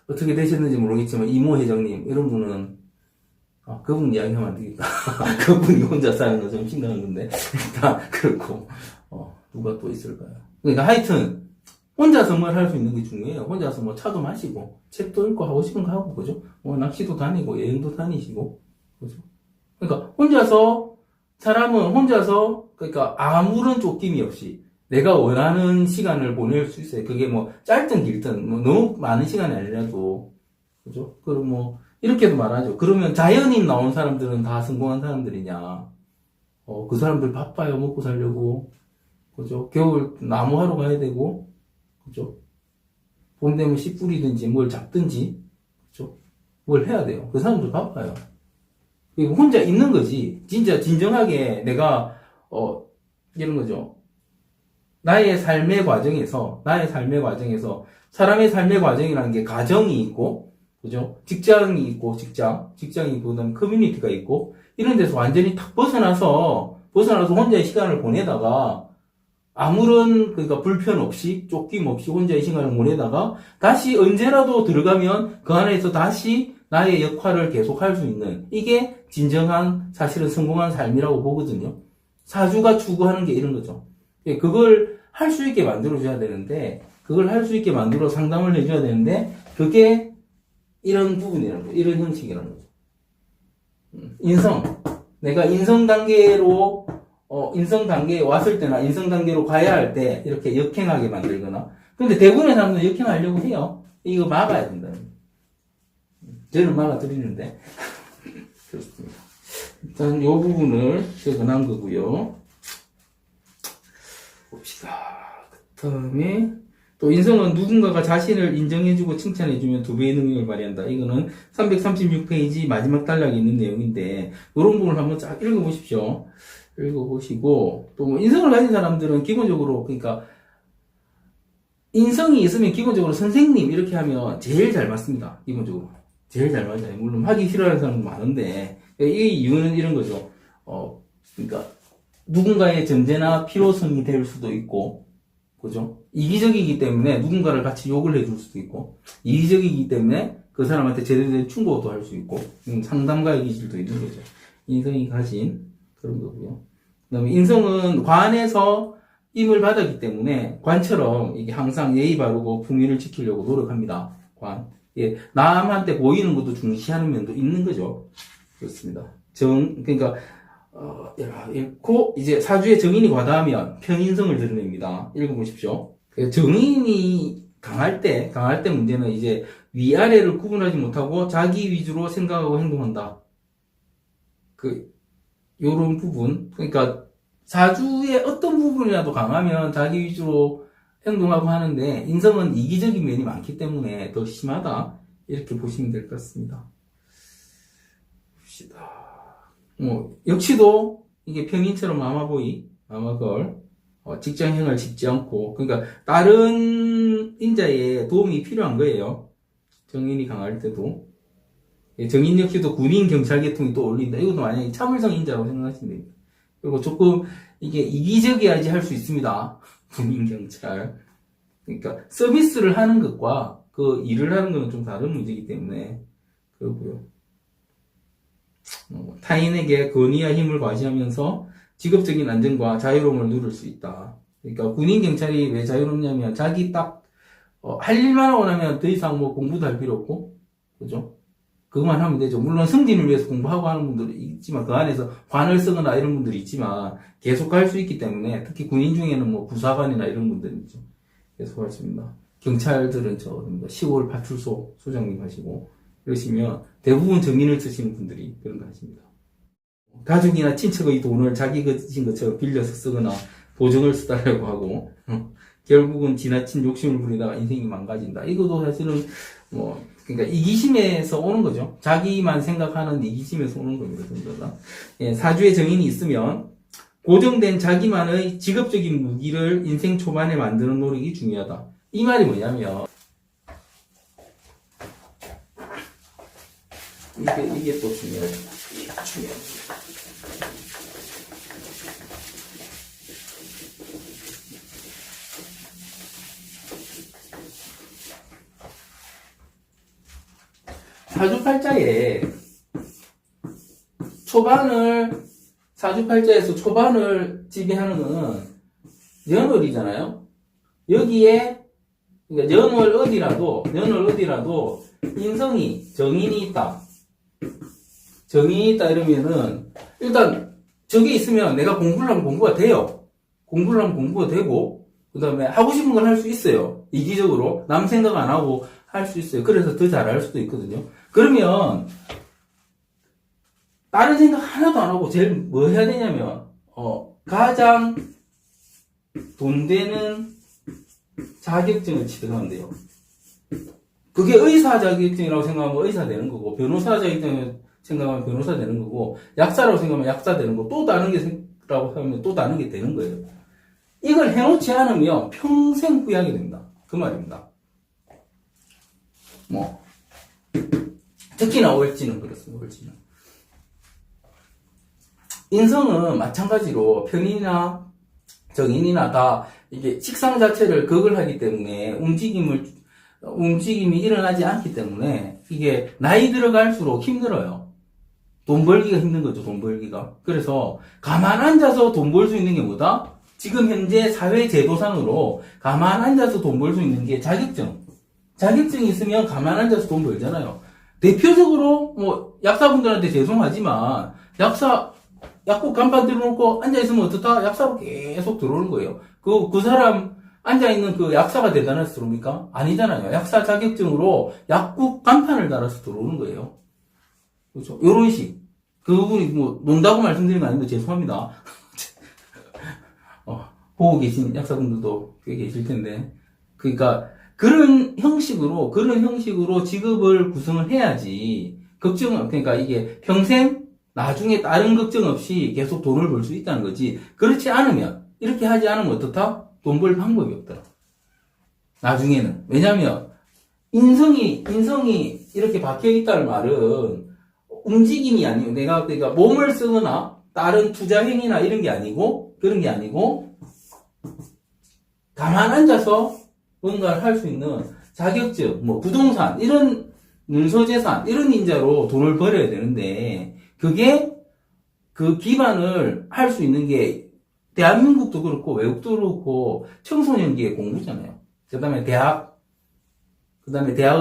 어떻게 되셨는지 모르겠지만, 이모 회장님, 이런 분은, 그분 이야기하면 안 되겠다. 그분이 혼자 사는 거 좀 심각한 건데. 일단, 그렇고, 누가 또 있을까요? 그러니까 하여튼, 혼자서 뭘 할 수 있는 게 중요해요. 혼자서 뭐 차도 마시고, 책도 읽고 하고 싶은 거 하고, 그죠? 낚시도 다니고, 여행도 다니시고, 그죠? 그러니까, 사람은 혼자서, 그러니까 아무런 쫓김이 없이, 내가 원하는 시간을 보낼 수 있어요. 그게 뭐, 짧든 길든, 뭐, 너무 많은 시간이 아니라도, 그죠? 그럼 뭐, 이렇게도 말하죠. 그러면 자연인 나온 사람들은 다 성공한 사람들이냐. 그 사람들 바빠요. 먹고 살려고. 그죠? 겨울 나무하러 가야 되고, 그죠? 봄 되면 씨 뿌리든지 뭘 잡든지, 그죠? 뭘 해야 돼요. 그 사람들 바빠요. 그리고 혼자 있는 거지. 진짜 진정하게 내가, 이런 거죠. 나의 삶의 과정에서, 사람의 삶의 과정이라는 게 가정이 있고, 그죠? 직장이 있고, 직장이 있고, 그다음 커뮤니티가 있고, 이런 데서 완전히 탁 벗어나서 혼자의 시간을 보내다가, 그러니까 불편 없이, 쫓김 없이 혼자의 시간을 보내다가, 다시 언제라도 들어가면 그 안에서 다시 나의 역할을 계속할 수 있는, 이게 진정한, 사실은 성공한 삶이라고 보거든요. 사주가 추구하는 게 이런 거죠. 그걸 할 수 있게 만들어줘야 되는데, 그걸 할 수 있게 만들어 상담을 해줘야 되는데, 그게 이런 부분이라는 거죠. 이런 형식이라는 거죠. 내가 인성 단계에 왔을 때나 인성 단계로 가야 할 때 이렇게 역행하게 만들거나. 근데 대부분의 사람들은 역행하려고 해요. 이거 막아야 된다. 저는 막아드리는데. 그렇습니다. 일단 이 부분을 적어놓은 거고요. 봅시다. 그 다음에 또 인성은 누군가가 자신을 인정해주고 칭찬해주면 2배의 능력을 발휘한다. 이거는 336페이지 마지막 단락에 있는 내용인데 이런 부분을 한번 쫙 읽어보십시오. 읽어보시고 또 뭐 인성을 가진 사람들은 기본적으로 그러니까 인성이 있으면 기본적으로 선생님 이렇게 하면 제일 잘 맞습니다. 기본적으로 제일 잘 맞아요. 물론 하기 싫어하는 사람도 많은데 이 이유는 이런 거죠. 그러니까 누군가의 전제나 필요성이 될 수도 있고, 그죠? 이기적이기 때문에 누군가를 같이 욕을 해줄 수도 있고, 이기적이기 때문에 그 사람한테 제대로 된 충고도 할 수 있고, 상담가의 기질도 있는 거죠. 인성이 가진 그런 거고요. 그 다음에 인성은 관에서 임을 받았기 때문에 관처럼 이게 항상 예의 바르고 품위를 지키려고 노력합니다. 관. 예, 남한테 보이는 것도 중시하는 면도 있는 거죠. 그렇습니다. 그러니까 읽고, 이제 사주의 정인이 과다하면 편인성을 드러냅니다. 읽어보십시오. 정인이 강할 때 문제는 이제 위아래를 구분하지 못하고 자기 위주로 생각하고 행동한다. 요런 부분. 그러니까 사주의 어떤 부분이라도 강하면 자기 위주로 행동하고 하는데, 인성은 이기적인 면이 많기 때문에 더 심하다. 이렇게 보시면 될 것 같습니다. 봅시다. 역시도 이게 평인처럼 마마걸, 직장생활 쉽지 않고, 그러니까 다른 인자의 도움이 필요한 거예요. 정인이 강할 때도. 정인 역시도 군인, 경찰 계통이 또 어울린다. 이것도 만약에 참을성 인자라고 생각하시면 됩니다. 그리고 조금 이게 이기적이어야지 할 수 있습니다. 군인, 경찰. 그러니까 서비스를 하는 것과 그 일을 하는 것은 좀 다른 문제이기 때문에 그렇고요. 타인에게 권위와 힘을 과시하면서 직업적인 안정과 자유로움을 누릴 수 있다. 그러니까 군인 경찰이 왜 자유롭냐면 자기 할 일만 하고 나면 더 이상 뭐 공부도 할 필요 없고, 그죠? 그것만 하면 되죠. 물론 승진을 위해서 공부하고 하는 분들이 있지만 그 안에서 관을 쓰거나 이런 분들이 있지만 계속 할 수 있기 때문에, 특히 군인 중에는 뭐 부사관이나 이런 분들이 있죠. 계속 할 수 있습니다. 경찰들은 10월 파출소 소장님 하시고 이러시면 대부분 정인을 쓰시는 분들이 그런 거 하십니다. 가족이나 친척의 돈을 자기 것인 것처럼 빌려서 쓰거나 보증을 쓰다라고 하고 결국은 지나친 욕심을 부리다가 인생이 망가진다. 이것도 사실은 그러니까 이기심에서 오는 거죠. 자기만 생각하는 이기심에서 오는 겁니다. 전부 다. 예, 사주의 정인이 있으면 고정된 자기만의 직업적인 무기를 인생 초반에 만드는 노력이 중요하다. 이 말이 뭐냐면 이게 또 중요해요. 사주팔자에서 초반을 지배하는 거는 연월이잖아요. 여기에, 그러니까 연월 어디라도 인성이, 정인이 있다. 이러면은, 일단, 저게 있으면 내가 공부를 하면 공부가 돼요. 그 다음에 하고 싶은 걸 할 수 있어요. 이기적으로. 남 생각 안 하고 할 수 있어요. 그래서 더 잘할 수도 있거든요. 그러면, 다른 생각 하나도 안 하고 제일 뭐 해야 되냐면, 가장 돈 되는 자격증을 취득하면 돼요. 그게 의사 자격증이라고 생각하면 의사 되는 거고, 변호사 자격증을 생각하면 변호사 되는 거고, 약사라고 생각하면 약사 되는 거고, 또 다른 게라고 하면 또 다른 게 되는 거예요. 이걸 해놓지 않으면 평생 후회하게 됩니다. 그 말입니다. 특히나 월지는 그렇습니다. 인성은 마찬가지로 편인이나 정인이나 다 이게 식상 자체를 극을 하기 때문에 움직임이 일어나지 않기 때문에 이게 나이 들어갈수록 힘들어요. 돈 벌기가 힘든 거죠, 돈 벌기가. 그래서 가만 앉아서 돈 벌 수 있는 게 뭐다? 지금 현재 사회 제도상으로 가만 앉아서 돈 벌 수 있는 게 자격증. 자격증이 있으면 가만 앉아서 돈 벌잖아요. 대표적으로 약사분들한테 죄송하지만 약국 간판 들어놓고 앉아있으면 어떻다? 약사로 계속 들어오는 거예요. 그 사람 앉아있는 그 약사가 대단해서 들어옵니까? 아니잖아요. 약사 자격증으로 약국 간판을 달아서 들어오는 거예요. 그렇죠? 요런 식. 그분이 논다고 말씀드리면 아닌데 죄송합니다. 보고 계신 약사분들도 꽤 계실 텐데. 그러니까, 그런 형식으로 직업을 구성을 해야지, 그러니까 이게 평생 나중에 다른 걱정 없이 계속 돈을 벌 수 있다는 거지. 그렇지 않으면, 이렇게 하지 않으면 어떻다? 돈 벌 방법이 없더라. 나중에는. 왜냐면, 인성이 이렇게 박혀 있다는 말은, 움직임이 아니고, 그러니까 몸을 쓰거나, 다른 투자 행위나 이런 게 아니고, 그런 게 아니고, 가만 앉아서 뭔가를 할 수 있는 자격증, 부동산, 이런 문서재산, 이런 인자로 돈을 벌어야 되는데, 그게 그 기반을 할 수 있는 게 대한민국도 그렇고 외국도 그렇고 청소년기의 공부잖아요. 그 다음에 대학을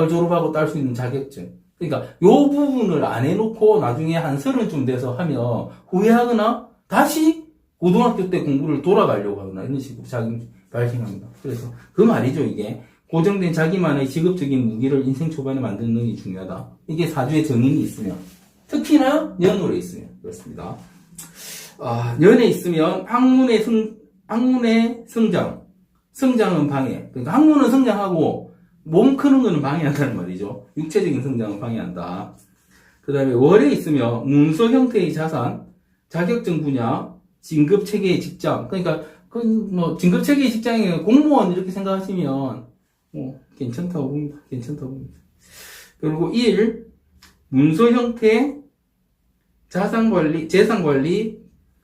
졸업하고 딸 수 있는 자격증. 그러니까 요 부분을 안 해놓고 나중에 한 30쯤 돼서 하면 후회하거나 다시 고등학교 때 공부를 돌아가려고 하거나 이런 식으로 자격증 발생합니다. 그래서 그 말이죠, 이게. 고정된 자기만의 직업적인 무기를 인생 초반에 만드는 게 중요하다. 이게 사주의 정인이 있으면. 특히나 연월에 있으면 그렇습니다. 연에 있으면 학문의 성장은 방해. 그러니까 학문은 성장하고 몸 크는 거는 방해한다는 말이죠. 육체적인 성장은 방해한다. 그 다음에 월에 있으면 문서 형태의 자산, 자격증 분야, 진급 체계의 직장. 그러니까 진급 체계의 직장에 공무원 이렇게 생각하시면 괜찮다고 봅니다. 그리고 1. 문서 형태, 재산 관리,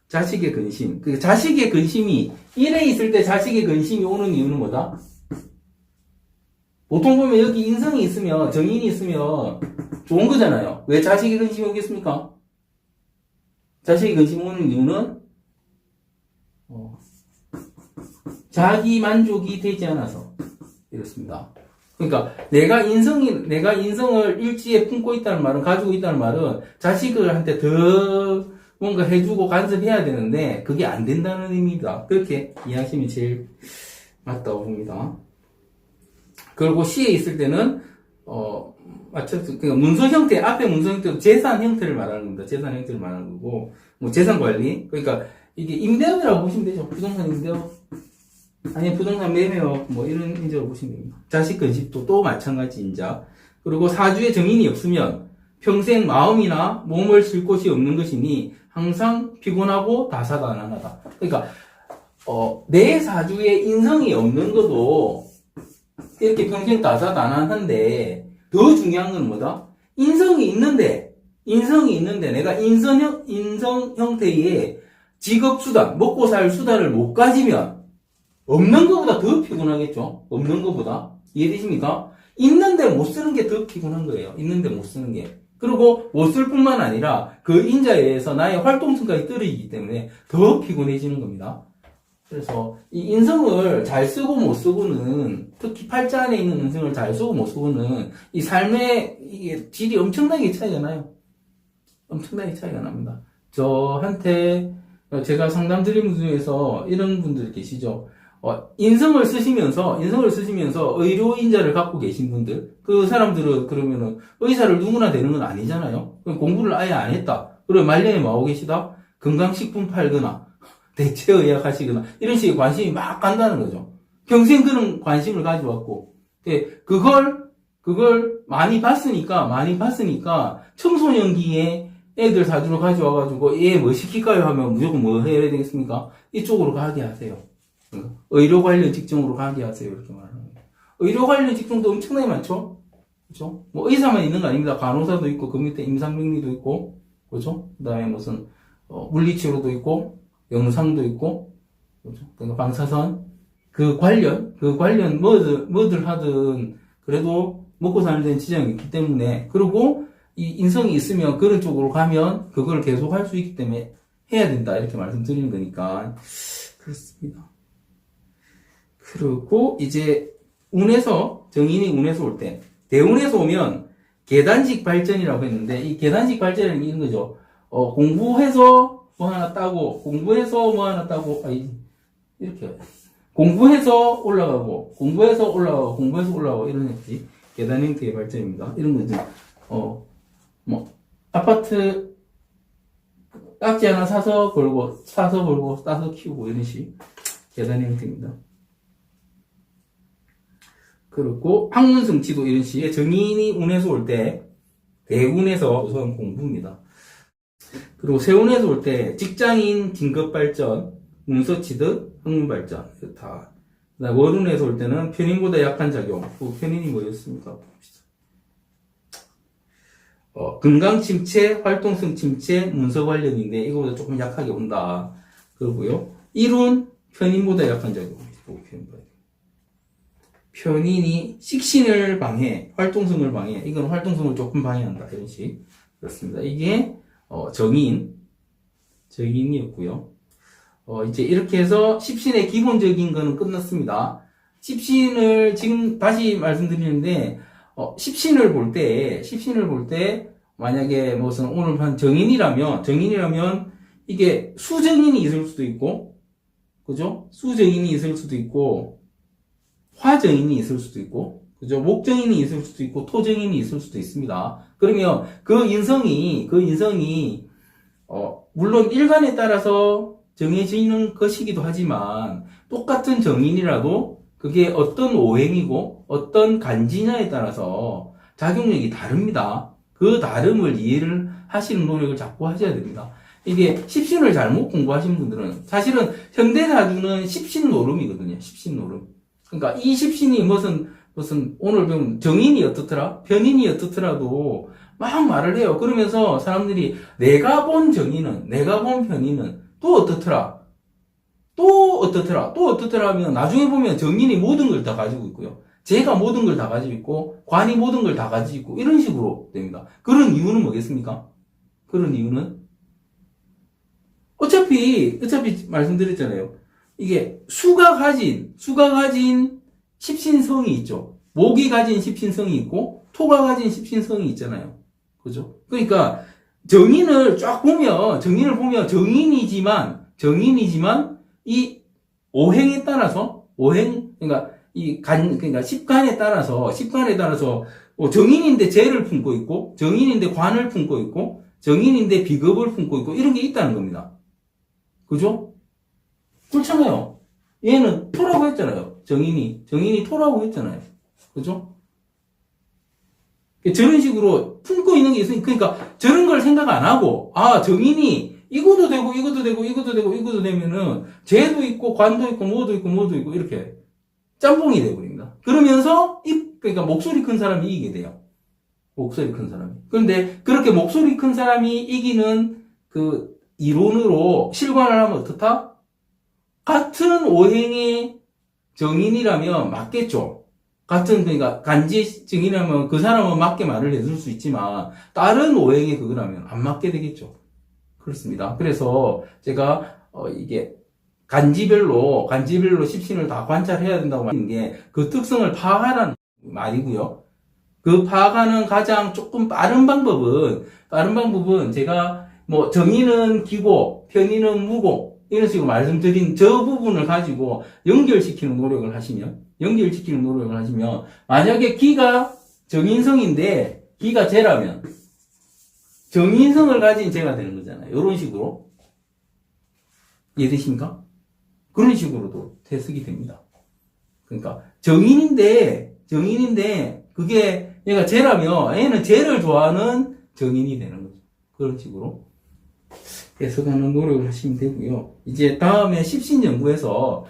자식의 근심. 그 자식의 근심이 1에 있을 때 자식의 근심이 오는 이유는 뭐다? 보통 보면 여기 인성이 있으면, 정인이 있으면 좋은 거잖아요. 왜 자식의 근심이 오겠습니까? 자식의 근심이 오는 이유는 자기 만족이 되지 않아서 이렇습니다. 그러니까 내가 인성을 일지에 품고 있다는 말은, 가지고 있다는 말은 자식들한테 더 뭔가 해주고 간섭해야 되는데 그게 안 된다는 의미입니다. 그렇게 이해하시면 제일 맞다고 봅니다. 그리고 시에 있을 때는 그러니까 문서 형태, 앞에 문서 형태도 재산 형태를 말하는 겁니다. 재산 형태를 말하는 거고, 뭐 재산 관리. 그러니까 이게 임대업이라고 보시면 되죠. 부동산 임대업. 아니, 부동산 매매업, 뭐 이런 인자로 보시면 됩니다. 자식 근식도 또 마찬가지 인자. 그리고 사주에 정인이 없으면 평생 마음이나 몸을 쉴 곳이 없는 것이니 항상 피곤하고 다사다난하다. 그러니까, 내 사주에 인성이 없는 것도 이렇게 평생 다사다난한데 더 중요한 건 뭐다? 인성이 있는데 내가 인성 형태의 직업 수단, 먹고 살 수단을 못 가지면 없는 것보다 더 피곤하겠죠? 없는 것보다. 이해되십니까? 있는데 못 쓰는 게 더 피곤한 거예요. 있는데 못 쓰는 게. 그리고 못 쓸 뿐만 아니라 그 인자에 의해서 나의 활동성까지 떨어지기 때문에 더 피곤해지는 겁니다. 그래서 이 인성을 잘 쓰고 못 쓰고는, 특히 팔자 안에 있는 인성을 잘 쓰고 못 쓰고는 이 삶의 이게 질이 엄청나게 차이가 나요. 엄청나게 차이가 납니다. 저한테 제가 상담 드린 분 중에서 이런 분들 계시죠. 인성을 쓰시면서 의료인자를 갖고 계신 분들, 그 사람들은 그러면은 의사를 누구나 되는 건 아니잖아요. 그럼 공부를 아예 안 했다. 그러면 말년에 뭐 하고 계시다? 건강식품 팔거나, 대체의학 하시거나, 이런 식의 관심이 막 간다는 거죠. 평생 그런 관심을 가져왔고, 그걸 많이 봤으니까, 청소년기에 애들 사주를 가져와가지고, 얘 뭐 시킬까요? 하면 무조건 뭐 해야 되겠습니까? 이쪽으로 가게 하세요. 의료 관련 직종으로 가게 하세요. 이렇게 말하는 거예요. 의료 관련 직종도 엄청나게 많죠? 그죠? 뭐 의사만 있는 거 아닙니다. 간호사도 있고, 그 밑에 임상병리도 있고, 그죠? 그 다음에 무슨, 물리치료도 있고, 영상도 있고, 그죠? 그러니까 방사선, 그 관련, 뭐들 하든, 그래도 먹고 사는 데는 지장이 있기 때문에, 그리고 이 인성이 있으면 그런 쪽으로 가면 그걸 계속 할 수 있기 때문에 해야 된다. 이렇게 말씀드리는 거니까. 그렇습니다. 그리고 이제 정인이 운에서 올 때, 대운에서 오면 계단식 발전이라고 했는데, 이 계단식 발전은 이런 거죠. 공부해서 뭐 하나 따고, 이렇게. 공부해서 올라가고, 이런 형태. 계단 형태의 발전입니다. 이런 거죠. 아파트, 딱지 하나 사서 걸고, 싸서 키우고, 이런 식. 계단 형태입니다. 그리고 학문성취도 이런 식의 정인이 운에서 올 때, 대운에서 우선 공부입니다. 그리고 세운에서 올 때 직장인 진급 발전, 문서 취득, 학문 발전 다. 그다음 월운에서 올 때는 편인보다 약한 작용. 그 편인이 뭐였습니까? 봅시다. 건강 침체, 활동성 침체, 문서 관련인데 이거보다 조금 약하게 온다. 그러고요. 일운 편인보다 약한 작용. 편인이 식신을 방해, 활동성을 방해. 이건 활동성을 조금 방해한다. 이런 식. 그렇습니다. 이게 정인이었고요. 이제 이렇게 해서 십신의 기본적인 거는 끝났습니다. 십신을 지금 다시 말씀드리는데, 십신을 볼 때, 만약에 무슨 오늘 한 정인이라면, 이게 수정인이 있을 수도 있고, 그죠? 수정인이 있을 수도 있고, 화정인이 있을 수도 있고, 그죠? 목정인이 있을 수도 있고, 토정인이 있을 수도 있습니다. 그러면 그 인성이, 물론 일간에 따라서 정해지는 것이기도 하지만, 똑같은 정인이라도 그게 어떤 오행이고, 어떤 간지냐에 따라서 작용력이 다릅니다. 그 다름을 이해를 하시는 노력을 자꾸 하셔야 됩니다. 이게 십신을 잘못 공부하신 분들은, 사실은 현대사주는 십신 노름이거든요. 십신 노름. 그러니까 이 십신이 무슨 오늘 배운 정인이 어떻더라? 편인이 어떻더라도 막 말을 해요. 그러면서 사람들이 내가 본 편인은 또 어떻더라 하면 나중에 보면 정인이 모든 걸 다 가지고 있고요. 제가 모든 걸 다 가지고 있고, 관이 모든 걸 다 가지고 있고, 이런 식으로 됩니다. 그런 이유는 뭐겠습니까? 그런 이유는 어차피 말씀드렸잖아요. 이게 수가 가진 십신성이 있죠. 목이 가진 십신성이 있고, 토가 가진 십신성이 있잖아요. 그죠? 그러니까, 정인을 보면 정인이지만, 이 오행에 따라서, 그러니까 십간에 따라서, 정인인데 재를 품고 있고, 정인인데 관을 품고 있고, 정인인데 비겁을 품고 있고 이런 게 있다는 겁니다. 그죠? 그렇잖아요. 얘는 토라고 했잖아요. 정인이 토라고 했잖아요. 그죠? 저런 식으로 품고 있는 게 있으니까, 그러니까 저런 걸 생각 안 하고, 아, 정인이 이것도 되고, 이것도 되고, 이것도 되고, 이것도 되면은, 죄도 있고, 관도 있고, 뭐도 있고, 뭐도 있고, 이렇게 짬뽕이 되어버립니다. 그러면서, 그러니까 목소리 큰 사람이 이기게 돼요. 목소리 큰 사람이. 그런데 그렇게 목소리 큰 사람이 이기는 그 이론으로 실관을 하면 어떻다? 같은 오행의 정인이라면 맞겠죠. 그러니까 간지 증인이라면 그 사람은 맞게 말을 해줄 수 있지만 다른 오행의 그거라면 안 맞게 되겠죠. 그렇습니다. 그래서 제가 이게 간지별로 십신을 다 관찰해야 된다고 말하는 게 그 특성을 파악하라는 말이고요. 그 파악하는 가장 조금 빠른 방법은 제가 뭐 정인은 기고 편인은 무고 이런 식으로 말씀드린 저 부분을 가지고 연결시키는 노력을 하시면 만약에 기가 정인성인데 기가 재라면 정인성을 가진 재가 되는 거잖아요. 이런 식으로 이해되십니까? 그런 식으로도 해석이 됩니다. 그러니까 정인인데 그게 얘가 재라면 얘는 재를 좋아하는 정인이 되는 거죠. 그런 식으로 해석하는 노력을 하시면 되고요. 이제 다음에 십신 연구에서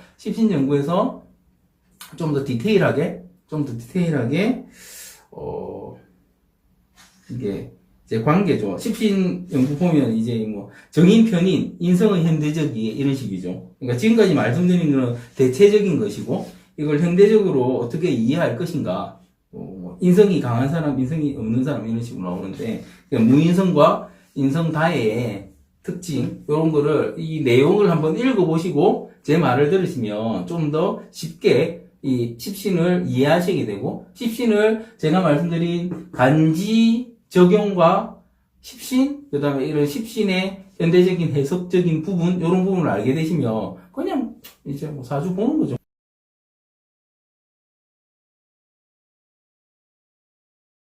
좀 더 디테일하게 이게 이제 관계죠. 십신 연구 보면 이제 뭐 정인 편인 인성의 현대적이 이런 식이죠. 그러니까 지금까지 말씀드린 거는 대체적인 것이고 이걸 현대적으로 어떻게 이해할 것인가. 인성이 강한 사람, 인성이 없는 사람 이런 식으로 나오는데 그러니까 무인성과 인성다해의 특징 이런 거를 이 내용을 한번 읽어보시고 제 말을 들으시면 좀 더 쉽게 이 십신을 이해하시게 되고 십신을 제가 말씀드린 간지 적용과 십신 그다음에 이런 십신의 현대적인 해석적인 부분 이런 부분을 알게 되시면 그냥 이제 뭐 사주 보는 거죠.